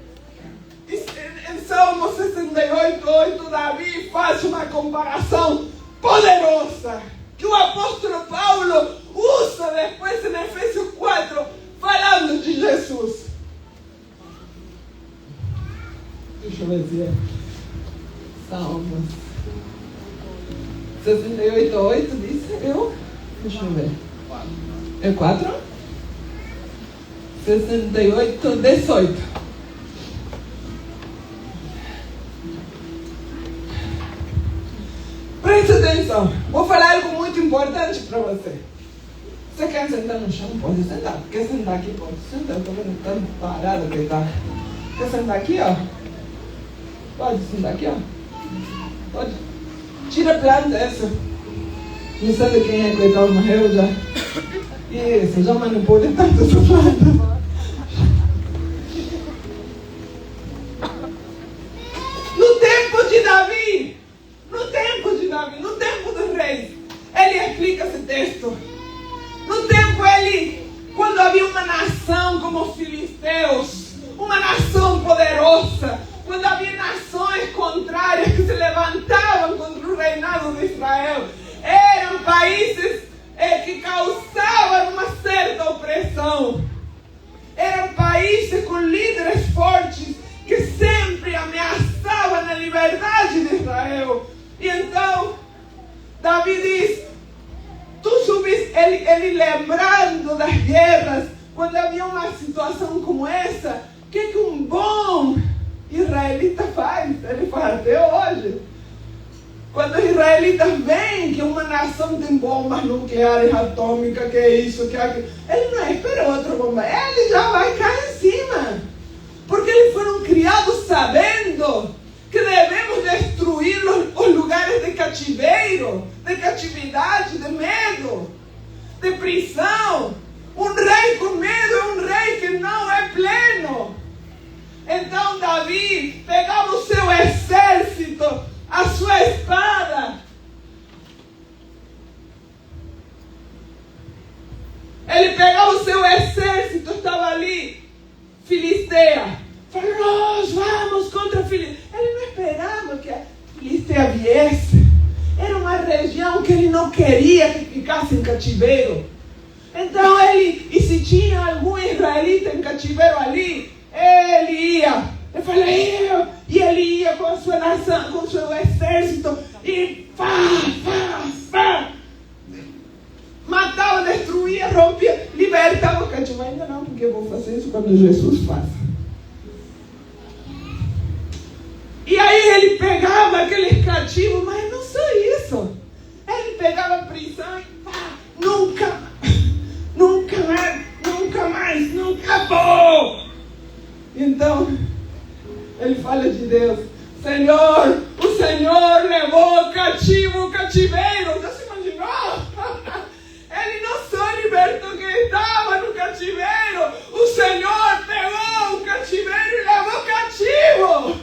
Em Salmo 68:8, Davi faz uma comparação poderosa que o apóstolo Paulo usa depois em Efésios 4, falando de Jesus. Deixa eu ver se é Salmos 68:8, disse eu. Deixa eu ver. É 4? 68:18. Preste atenção. Vou falar algo muito importante para você. Você quer sentar no chão? Pode sentar. Quer sentar aqui? Pode sentar. Estou vendo tanto parado que está. Quer sentar aqui, ó? Pode sentar aqui, ó. Pode. Tira a planta essa. Não sei de quem é, coitado, morreu já. Isso, já manipulei tanto essa planta. No tempo de Davi, no tempo dos reis, ele explica esse texto. No tempo quando havia uma nação como os filisteus, uma nação poderosa, quando havia nações contrárias que se levantavam contra o reinado de Israel, eram países que causavam uma certa opressão. Eram países com líderes fortes que sempre ameaçavam a liberdade de Israel. E então, Davi diz, tu subiste, ele lembrando das guerras, quando havia uma situação como essa, o que um bom israelita faz? Ele faz até hoje. Quando os israelitas veem que uma nação tem bombas nucleares atômicas, que é isso, que é aquilo, ele não espera outra bomba, ele já vai cair em cima. Porque eles foram criados sabendo que devemos destruir os lugares de cativeiro, de catividade, de medo, de prisão. Um rei com medo é um rei que não é pleno. Então Davi pegava o seu exército, a sua espada. Ele pegava o seu exército, estava ali, Filisteia. Falou, nós vamos contra a Filisteia. Ele não esperava que a Filisteia viesse. Era uma região que ele não queria que ficasse em cativeiro. Então e se tinha algum israelita em cativeiro ali, ele ia. Eu falei, e ele ia com a sua nação, com o seu exército, e matava, destruía, rompia, libertava o cativo. Ainda não, porque eu vou fazer isso quando Jesus faz. E aí ele pegava aqueles cativos, mas não só isso. Ele pegava a prisão e nunca mais, vou. Então, ele fala de Deus, Senhor, o Senhor levou cativo o cativeiro. Já se imaginou? Ele não só libertou quem estava no cativeiro, o Senhor pegou o cativeiro e levou cativo.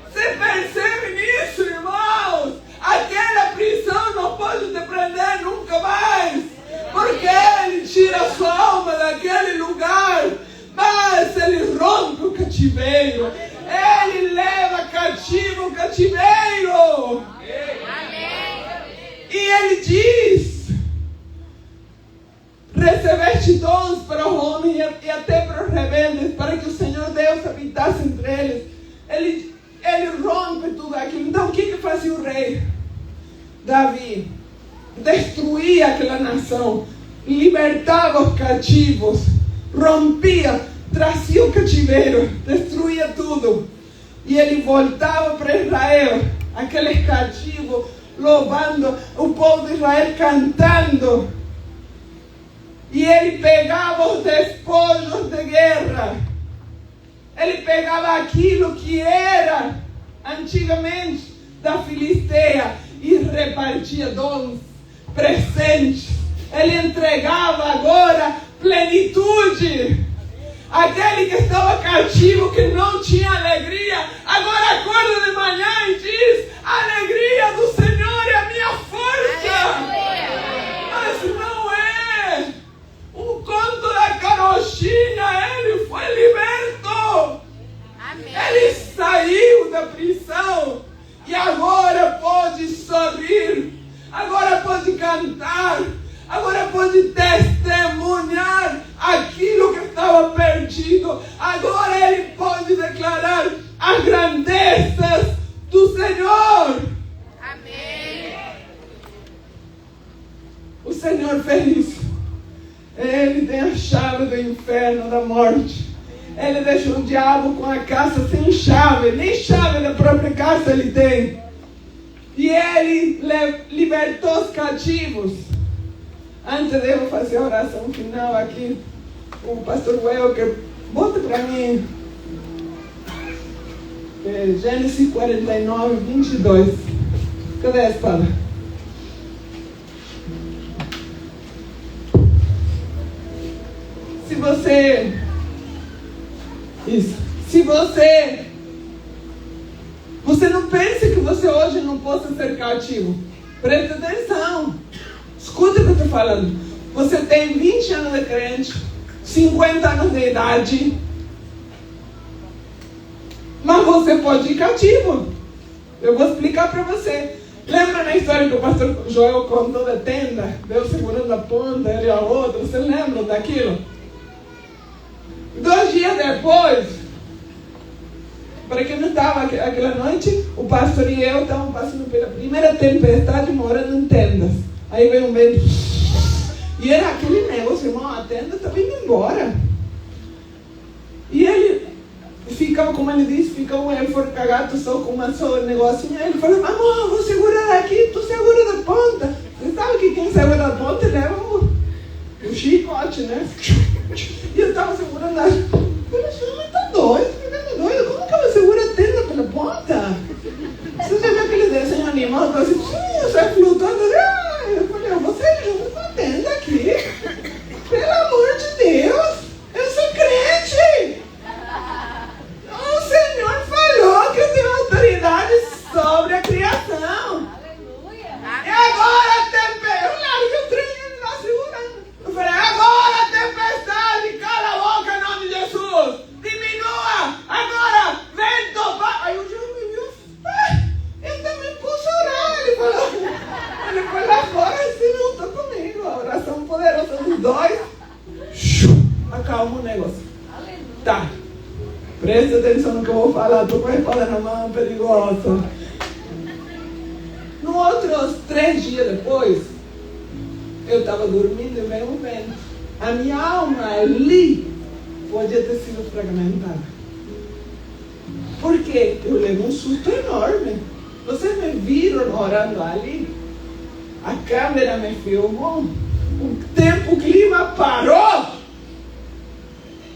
Você percebe nisso, irmãos? Aquela prisão não pode te prender nunca mais, porque ele tira a sua alma daquele lugar, mas ele rompe o cativeiro, ele leva cativo o cativeiro. ele diz: recebeste dons para o homem e até para os rebeldes, para que o Senhor Deus habitasse entre eles. Ele rompe tudo aquilo. Então o que fazia o rei Davi? Destruía aquela nação, libertava os cativos, rompia, trazia o cativeiro, destruía tudo. E ele voltava para Israel, aqueles cativos, louvando, o povo de Israel cantando. E ele pegava os despojos de guerra. Ele pegava aquilo que era antigamente da Filisteia e repartia dons, presentes. Ele entregava agora plenitude. Aquele que estava cativo, que não tinha alegria, agora acorda de manhã e diz: a alegria do Senhor é a minha força. Mas não é um conto da carochinha. Ele foi liberto. Ele saiu da prisão e agora pode sorrir, agora pode cantar, agora pode testemunhar aquilo que estava perdido. Agora ele pode declarar as grandezas do Senhor. Amém. O Senhor fez isso. Ele tem a chave do inferno, da morte. Ele deixou o diabo com a casa sem chave. Nem chave da própria casa ele tem. E ele libertou os cativos. Antes de eu fazer a oração final aqui, o pastor Welker, bota para mim Gênesis 49, 22. Cadê a espada? Se você não pensa que você hoje não possa ser cativo, preste atenção, escuta o que eu estou falando. Você tem 20 anos de crente, 50 anos de idade, mas você pode ir cativo. Eu vou explicar para você. Lembra na história que o pastor Joel contou da tenda? Deus segurando a ponta, ele a outra. Você lembra daquilo? 2 dias depois, para quem não estava aquela noite, o pastor e eu estávamos passando pela primeira tempestade, morando em tendas. Aí veio um vento e era aquele negócio, irmão, a tenda estava indo embora. E ele ficava, como ele disse, ficava ele forcagado só com uma só negocinho. Aí ele falou: amor, vou segurar aqui, tu segura da ponta. Você sabe que quem segura da ponta leva o chicote, né? E eu estava segurando a... Eu falei: mas tá doido, como que eu seguro a tenda pela ponta? Você já viu aquele desenho animal, tá assim, sai flutuando. Eu falei: você junto com a tenda aqui. Pelo amor de Deus, eu sou crente. O Senhor falou que eu tenho autoridade sobre a criação. Aleluia. E agora a tempestade, eu larguei o trem e ele lá segurando. Eu falei: agora a tempestade, cala a boca em nome de Jesus. Diminua, agora, vento, vai. Aí o João me viu, eu também posso orar. Ele falou, ele foi lá fora e se juntou comigo. A oração poderosa dos dois. Acalma o negócio. Aleluia. Tá. Presta atenção no que eu vou falar. Estou com a espada na mão, perigosa. No outros 3 dias depois, eu estava dormindo e veio um vento. A minha alma ali podia ter sido fragmentada. Por quê? Eu levei um susto enorme. Vocês me viram orando ali? A câmera me filmou. O clima parou.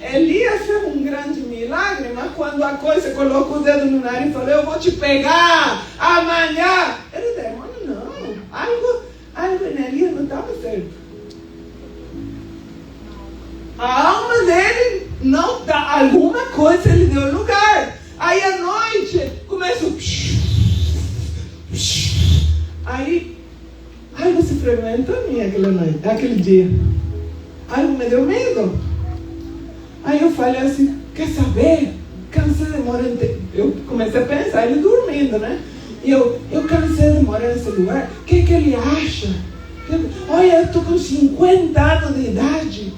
Ele ia ser um grande milagre, mas quando a coisa colocou o dedo no nariz e falou: eu vou te pegar amanhã. Era demônio, não. Algo nele não estava certo. A alma dele não tá. Alguma coisa ele deu lugar. Aí à noite começou. Aí algo se fragmentou em mim aquele dia. Algo me deu medo. Aí eu falei assim: quer saber? Cansei de morar. Eu comecei a pensar, ele dormindo, né? E eu cansei de morar nesse lugar. O que ele acha? Olha, eu estou com 50 anos de idade.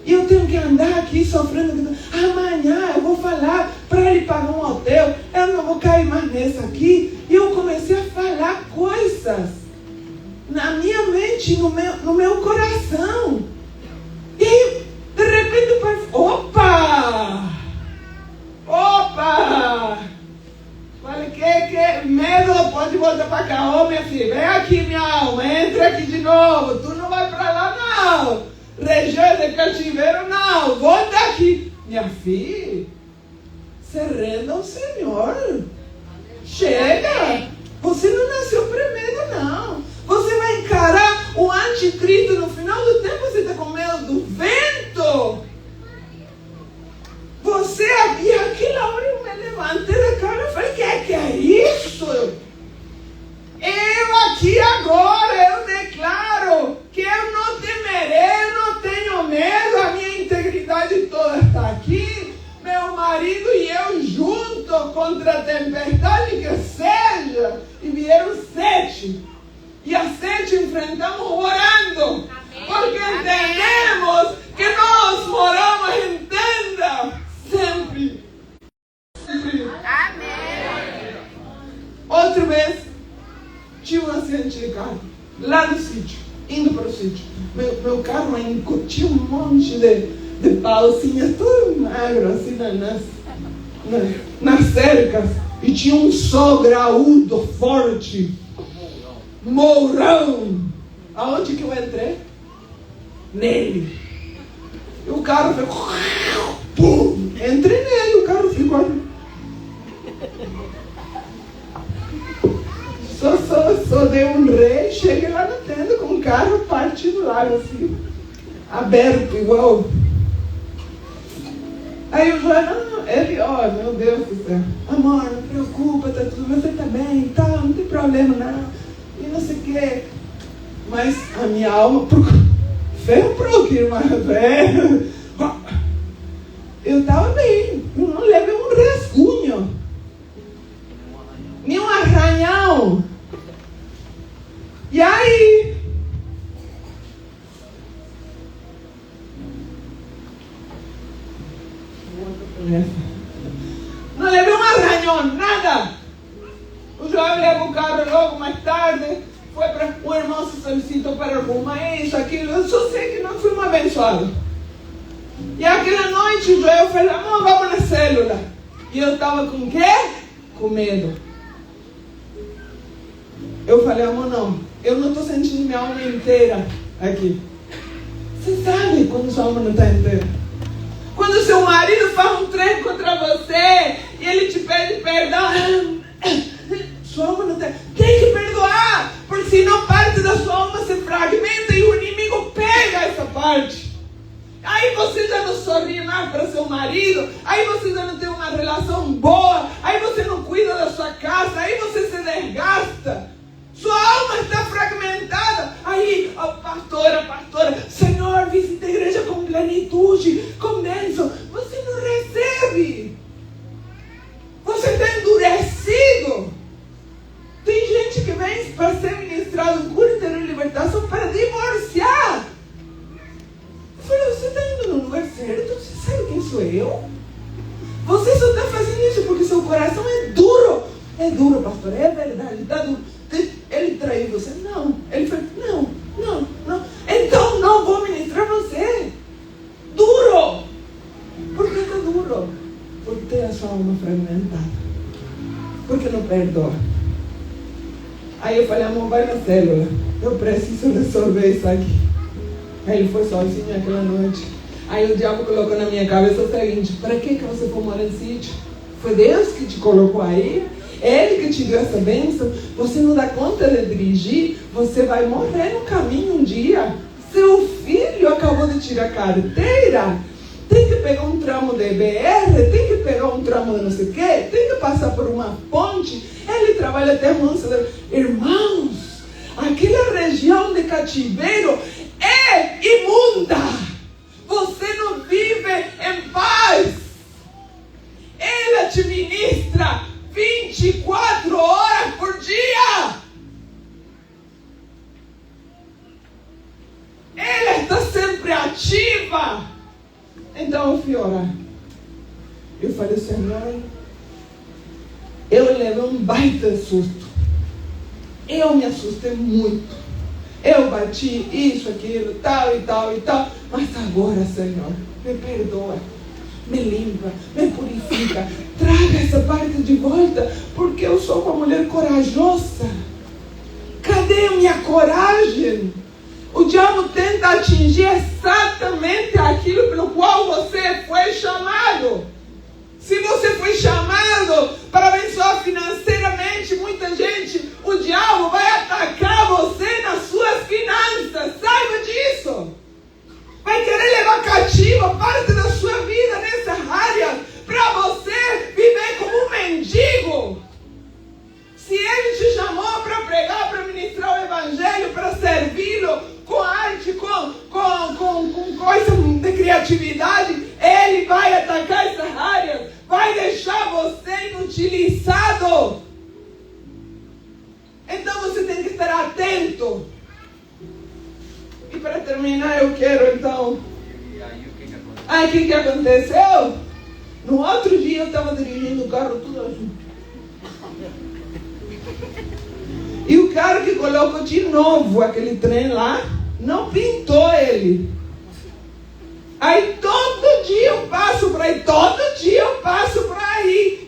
E eu tenho que andar aqui sofrendo. Amanhã eu vou falar para ele pagar um hotel. Eu não vou cair mais nessa aqui. E eu comecei a falar coisas na minha mente, no meu coração. E de repente o pai falou, opa! Falei, que medo, pode voltar para cá. Ô, minha filha, vem aqui, minha alma, entra aqui de novo. Tu não vai para lá, não. Região de cativeiro, não. Volta aqui. Minha filha, se renda ao Senhor. Chega. Você não nasceu primeiro, não. Você vai encarar o anticristo no final do tempo. Você está com medo do vento. Você havia aquela hora, eu me levantei da cara e falei, que é isso? Eu aqui agora, eu declaro que eu não temerei, eu não tenho medo, a minha integridade toda está aqui, meu marido e eu juntos contra a tempestade que seja, e vieram 7, e as 7 enfrentamos orando, porque entendemos que nós moramos em tenda, sempre. Amém. Outra vez, tinha um acidente de carro, lá no sítio, indo para o sítio. Meu carro tinha um monte de pauzinhas, tudo magro, assim, nas cercas. E tinha um sol graúdo, forte, mourão. Aonde que eu entrei? Nele. E o carro ficou... Pum! Entrei nele, o carro ficou... Só dei um rei, cheguei lá na tenda com o carro partido lá, assim, aberto, igual. Aí o João, ele, meu Deus do céu, amor, não preocupa, tá tudo, você tá bem, tá, não tem problema não, e não sei o quê. Mas a minha alma veio um pouquinho mais velho. Eu estava bem, eu não levei um rascunho, nem um arranhão. E aí? Não levei um arranhão, nada. O João levou o carro logo mais tarde. Foi para o irmão se solicitou para arrumar isso, aquilo. Eu só sei que nós fomos abençoados. E aquela noite o João falou, amor, vamos na célula. E eu estava com o quê? Com medo. Eu falei, amor, não. Eu não estou sentindo minha alma inteira aqui. Você sabe quando sua alma não está inteira? Quando seu marido faz um trem contra você e ele te pede perdão, sua alma não está... Tem que perdoar, porque senão parte da sua alma se fragmenta e o inimigo pega essa parte. Aí você já não sorri mais para seu marido, aí você já não tem uma relação boa, aí você não cuida da sua casa, aí você se desgasta. Sua alma está fragmentada. Aí, pastora, Senhor, visita a igreja com plenitude, com bênção. Você não recebe. Você está endurecido. Tem gente que vem para ser ministrado cura e ter libertação para divorciar. Eu falei, você está indo no lugar certo? Você sabe quem sou eu? Você só está fazendo isso porque seu coração é duro. É duro, pastor, é verdade, está duro. Ele traiu você? Não. Ele falou, não. Então não vou ministrar você. Duro. Por que está duro? Porque tem a sua alma fragmentada. Porque não perdoa. Aí eu falei, amor, vai na célula. Eu preciso resolver isso aqui. Aí ele foi sozinho aquela noite. Aí o diabo colocou na minha cabeça o seguinte, para que você for morar em sítio? Foi Deus que te colocou aí? Ele que te deu essa bênção, você não dá conta de dirigir, você vai morrer no caminho um dia. Seu filho acabou de tirar a carteira, tem que pegar um tramo de BR, tem que pegar um tramo de não sei o quê, tem que passar por uma ponte, ele trabalha até Monsanto. Irmãos, aquela região de cativeiro é imunda, você não vive em paz, ele te ministra 24 horas por dia. Então eu fui orar. Eu falei, Senhor, eu levei um baita susto. Eu me assustei muito. Eu bati isso, aquilo, tal e tal e tal. Mas agora, Senhor, me perdoa, me limpa, me purifica. Traga essa parte de volta, porque eu sou uma mulher corajosa. Cadê a minha coragem? O diabo tenta atingir exatamente aquilo pelo qual você foi chamado. Se você foi chamado para abençoar financeiramente muita gente, o diabo vai atacar você nas suas finanças. Saiba disso. Vai querer levar cativa parte da sua vida nessa área para você viver como um mendigo. Se ele te chamou para pregar, para ministrar o evangelho, para servi-lo com arte, com coisa de criatividade, ele vai atacar essa área, vai deixar você inutilizado. Então você tem que estar atento. E para terminar, eu quero então... E aí o que aconteceu? Aí o que aconteceu? No outro dia eu estava dirigindo o carro tudo assim. E o cara que colocou de novo aquele trem lá, não pintou ele. Aí todo dia eu passo por aí,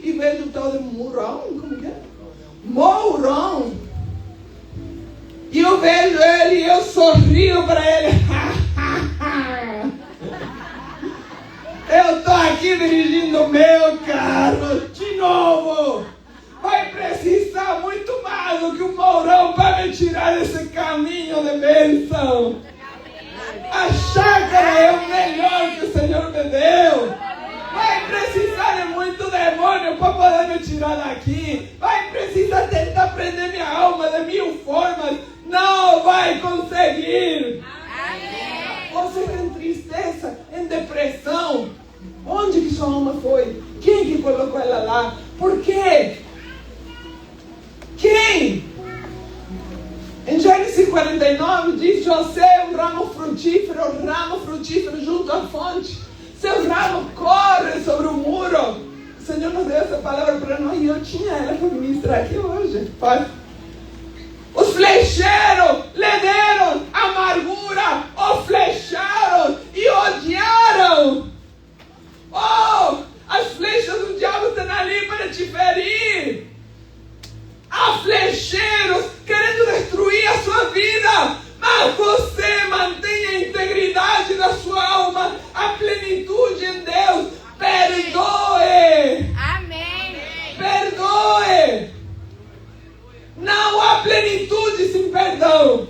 e vejo o tal de Mourão, como que é? Mourão. E eu vejo ele e eu sorrio para ele. Eu tô aqui dirigindo o meu carro de novo. Vai precisar muito mais do que um Mourão para me tirar desse caminho de bênção. A chácara é o melhor que o Senhor me deu. Vai precisar de muito demônio para poder me tirar daqui. Vai precisar tentar prender minha alma de 1000 formas. Não vai conseguir. Você tem tristeza, em depressão. Onde que sua alma foi? Quem que colocou ela lá? Por quê? Quem? Em Gênesis 49 diz: José é um ramo frutífero junto à fonte. Seu ramo corre sobre o muro. O Senhor nos deu essa palavra para nós e eu tinha ela para ministrar aqui hoje. Os flecheiros lhe deram amargura, o flecharam e odiaram. Oh, as flechas do diabo estão ali para te ferir. Há flecheiros querendo destruir a sua vida, mas você mantenha a integridade da sua alma, a plenitude em Deus. Perdoe. Amém. Perdoe. Não há plenitude sem perdão.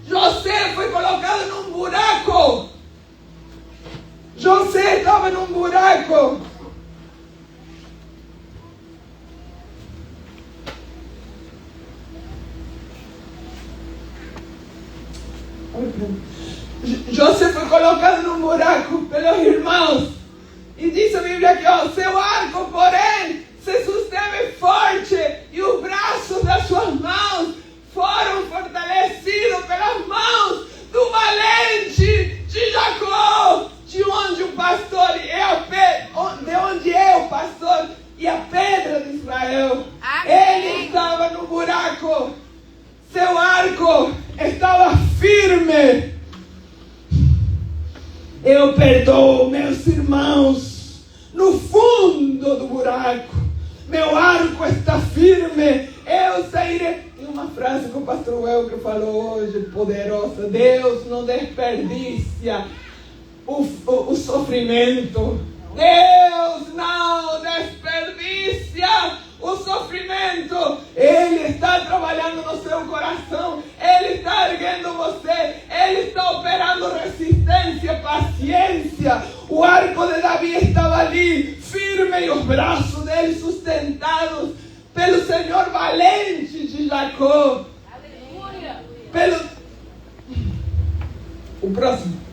José foi colocado num buraco. José estava num buraco. José foi colocado num buraco pelos irmãos. E diz a Bíblia que o seu arco, porém, se susteve forte, e os braços das suas mãos foram fortalecidos pelas mãos do valente de Jacó, de onde o pastor de onde é o pastor e a pedra de Israel. Ele estava no buraco. Seu arco estava firme. Eu perdoo meus irmãos no fundo do buraco. Meu arco está firme. Eu sairei. Tem uma frase que o pastor Welker falou hoje, poderosa: Deus não desperdicia o sofrimento. Deus não desperdicia o sofrimento. Ele está trabalhando no seu coração. Ele está erguendo você. Ele está operando resistência, paciência. O arco de Davi estava ali, firme, e os braços dele sustentados pelo Senhor valente de Jacó. Aleluia. O próximo.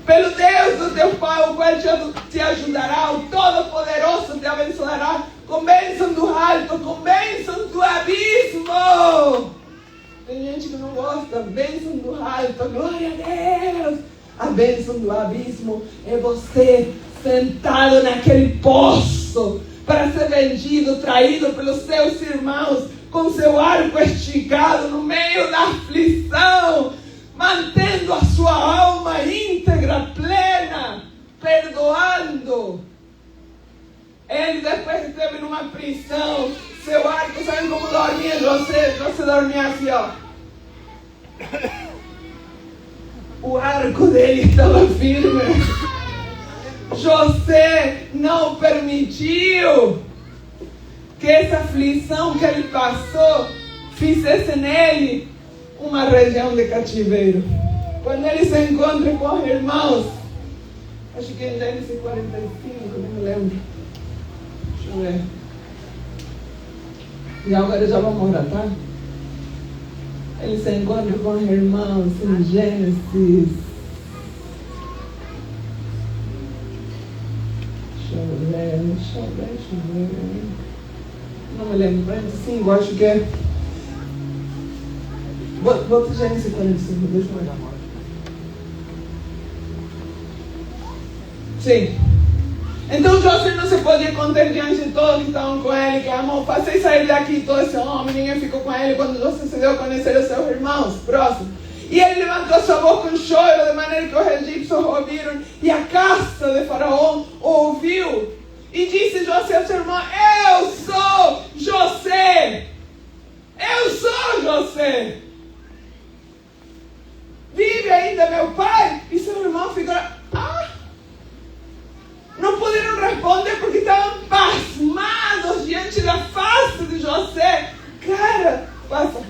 Pelo Deus do teu Pai, o qual te ajudará, o Todo-Poderoso te abençoará com bênção do alto, com bênção do abismo. Tem gente que não gosta, bênção do alto, glória a Deus. A bênção do abismo é você sentado naquele poço para ser vendido, traído pelos seus irmãos, com seu arco esticado no meio da aflição, mantendo a sua alma íntegra, plena, perdoando. Ele depois esteve numa prisão, seu arco, sabe como dormia José? José dormia assim, ó. O arco dele estava firme. José não permitiu que essa aflição que ele passou fizesse nele uma região de cativeiro. Quando ele se encontra com os irmãos, acho que em Gênesis 45, não me lembro. Deixa eu ver. E agora já vamos orar, tá? Ele se encontra com os irmãos em Gênesis. Deixa eu ver. Não me lembro, 45, acho que é. Bota Gênesis 45, deixa eu olhar. Sim. Então José não se podia conter diante de todos que estavam com ele, clamou, façam sair daqui todo esse homem, ninguém ficou com ele quando José se deu a conhecer os seus irmãos próximos. E ele levantou sua voz com choro, de maneira que os egípcios ouviram, e a casa de Faraó ouviu. E disse José ao seu irmão, eu sou José. Eu sou José. Vive ainda meu pai? E seu irmão ficou, não puderam responder porque estavam pasmados diante da face de José. Cara, passa.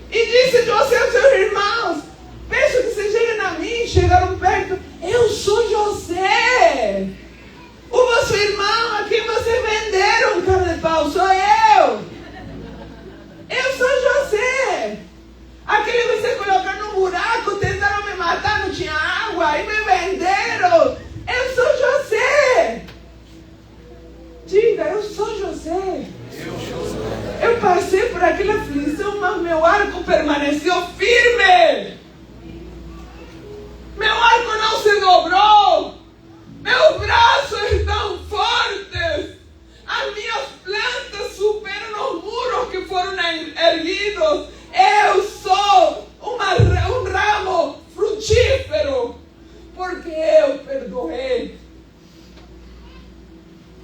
E disse José aos seus irmãos, peço que se cheguem a mim. Chegaram perto, eu sou José, o vosso irmão a quem vocês venderam, cara de pau, sou eu. Eu sou José, aquele que vocês colocaram no buraco, tentaram me matar, não tinha água, e me venderam. Eu sou José. Diga, eu sou José. Eu passei por aquela aflição, mas meu arco permaneceu firme. Meu arco não se dobrou. Meus braços estão fortes. As minhas plantas superam os muros que foram erguidos. Eu sou um ramo frutífero. Porque eu perdoei.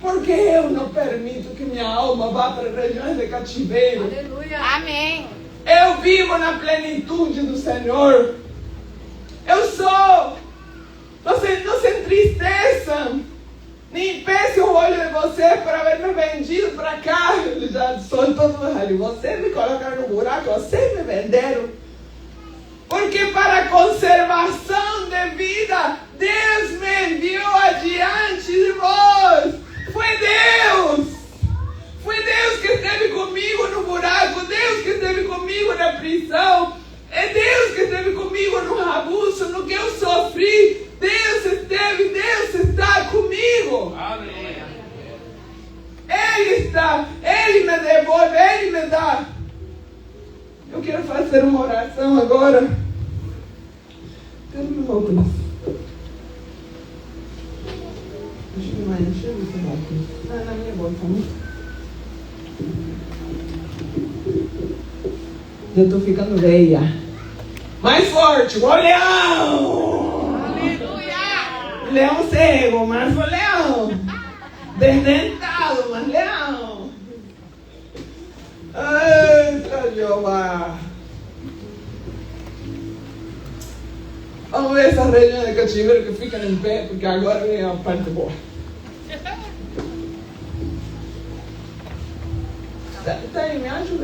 Porque eu não permito que minha alma vá para regiões de cativeiro. Aleluia. Amém. Eu vivo na plenitude do Senhor. Eu sou. Vocês não se entristeçam. Nem pense o olho de vocês para ver me vendido para cá. Eu já sou todo ali. Vocês me colocaram no buraco. Vocês me venderam. Porque para a conservação de vida, Deus me enviou adiante de vós. Foi Deus. Foi Deus que esteve comigo no buraco. Deus que esteve comigo na prisão. É Deus que esteve comigo no abuso, no que eu sofri. Deus esteve, Deus está comigo. Amém. Ele está, Ele me devolve, Ele me dá. Eu quero fazer uma oração agora. Cadê meu óculos? Deixa eu mais encher esse óculos. Ah, na minha bolsa, né? Já estou ficando velha. Mais forte, o leão! Aleluia! Leão cego, mas o leão. Desdentado, mas leão. Eita, Jeová. Vamos ver essa região de cativeiro que fica em pé, porque agora vem a parte boa. Tá aí, me ajuda.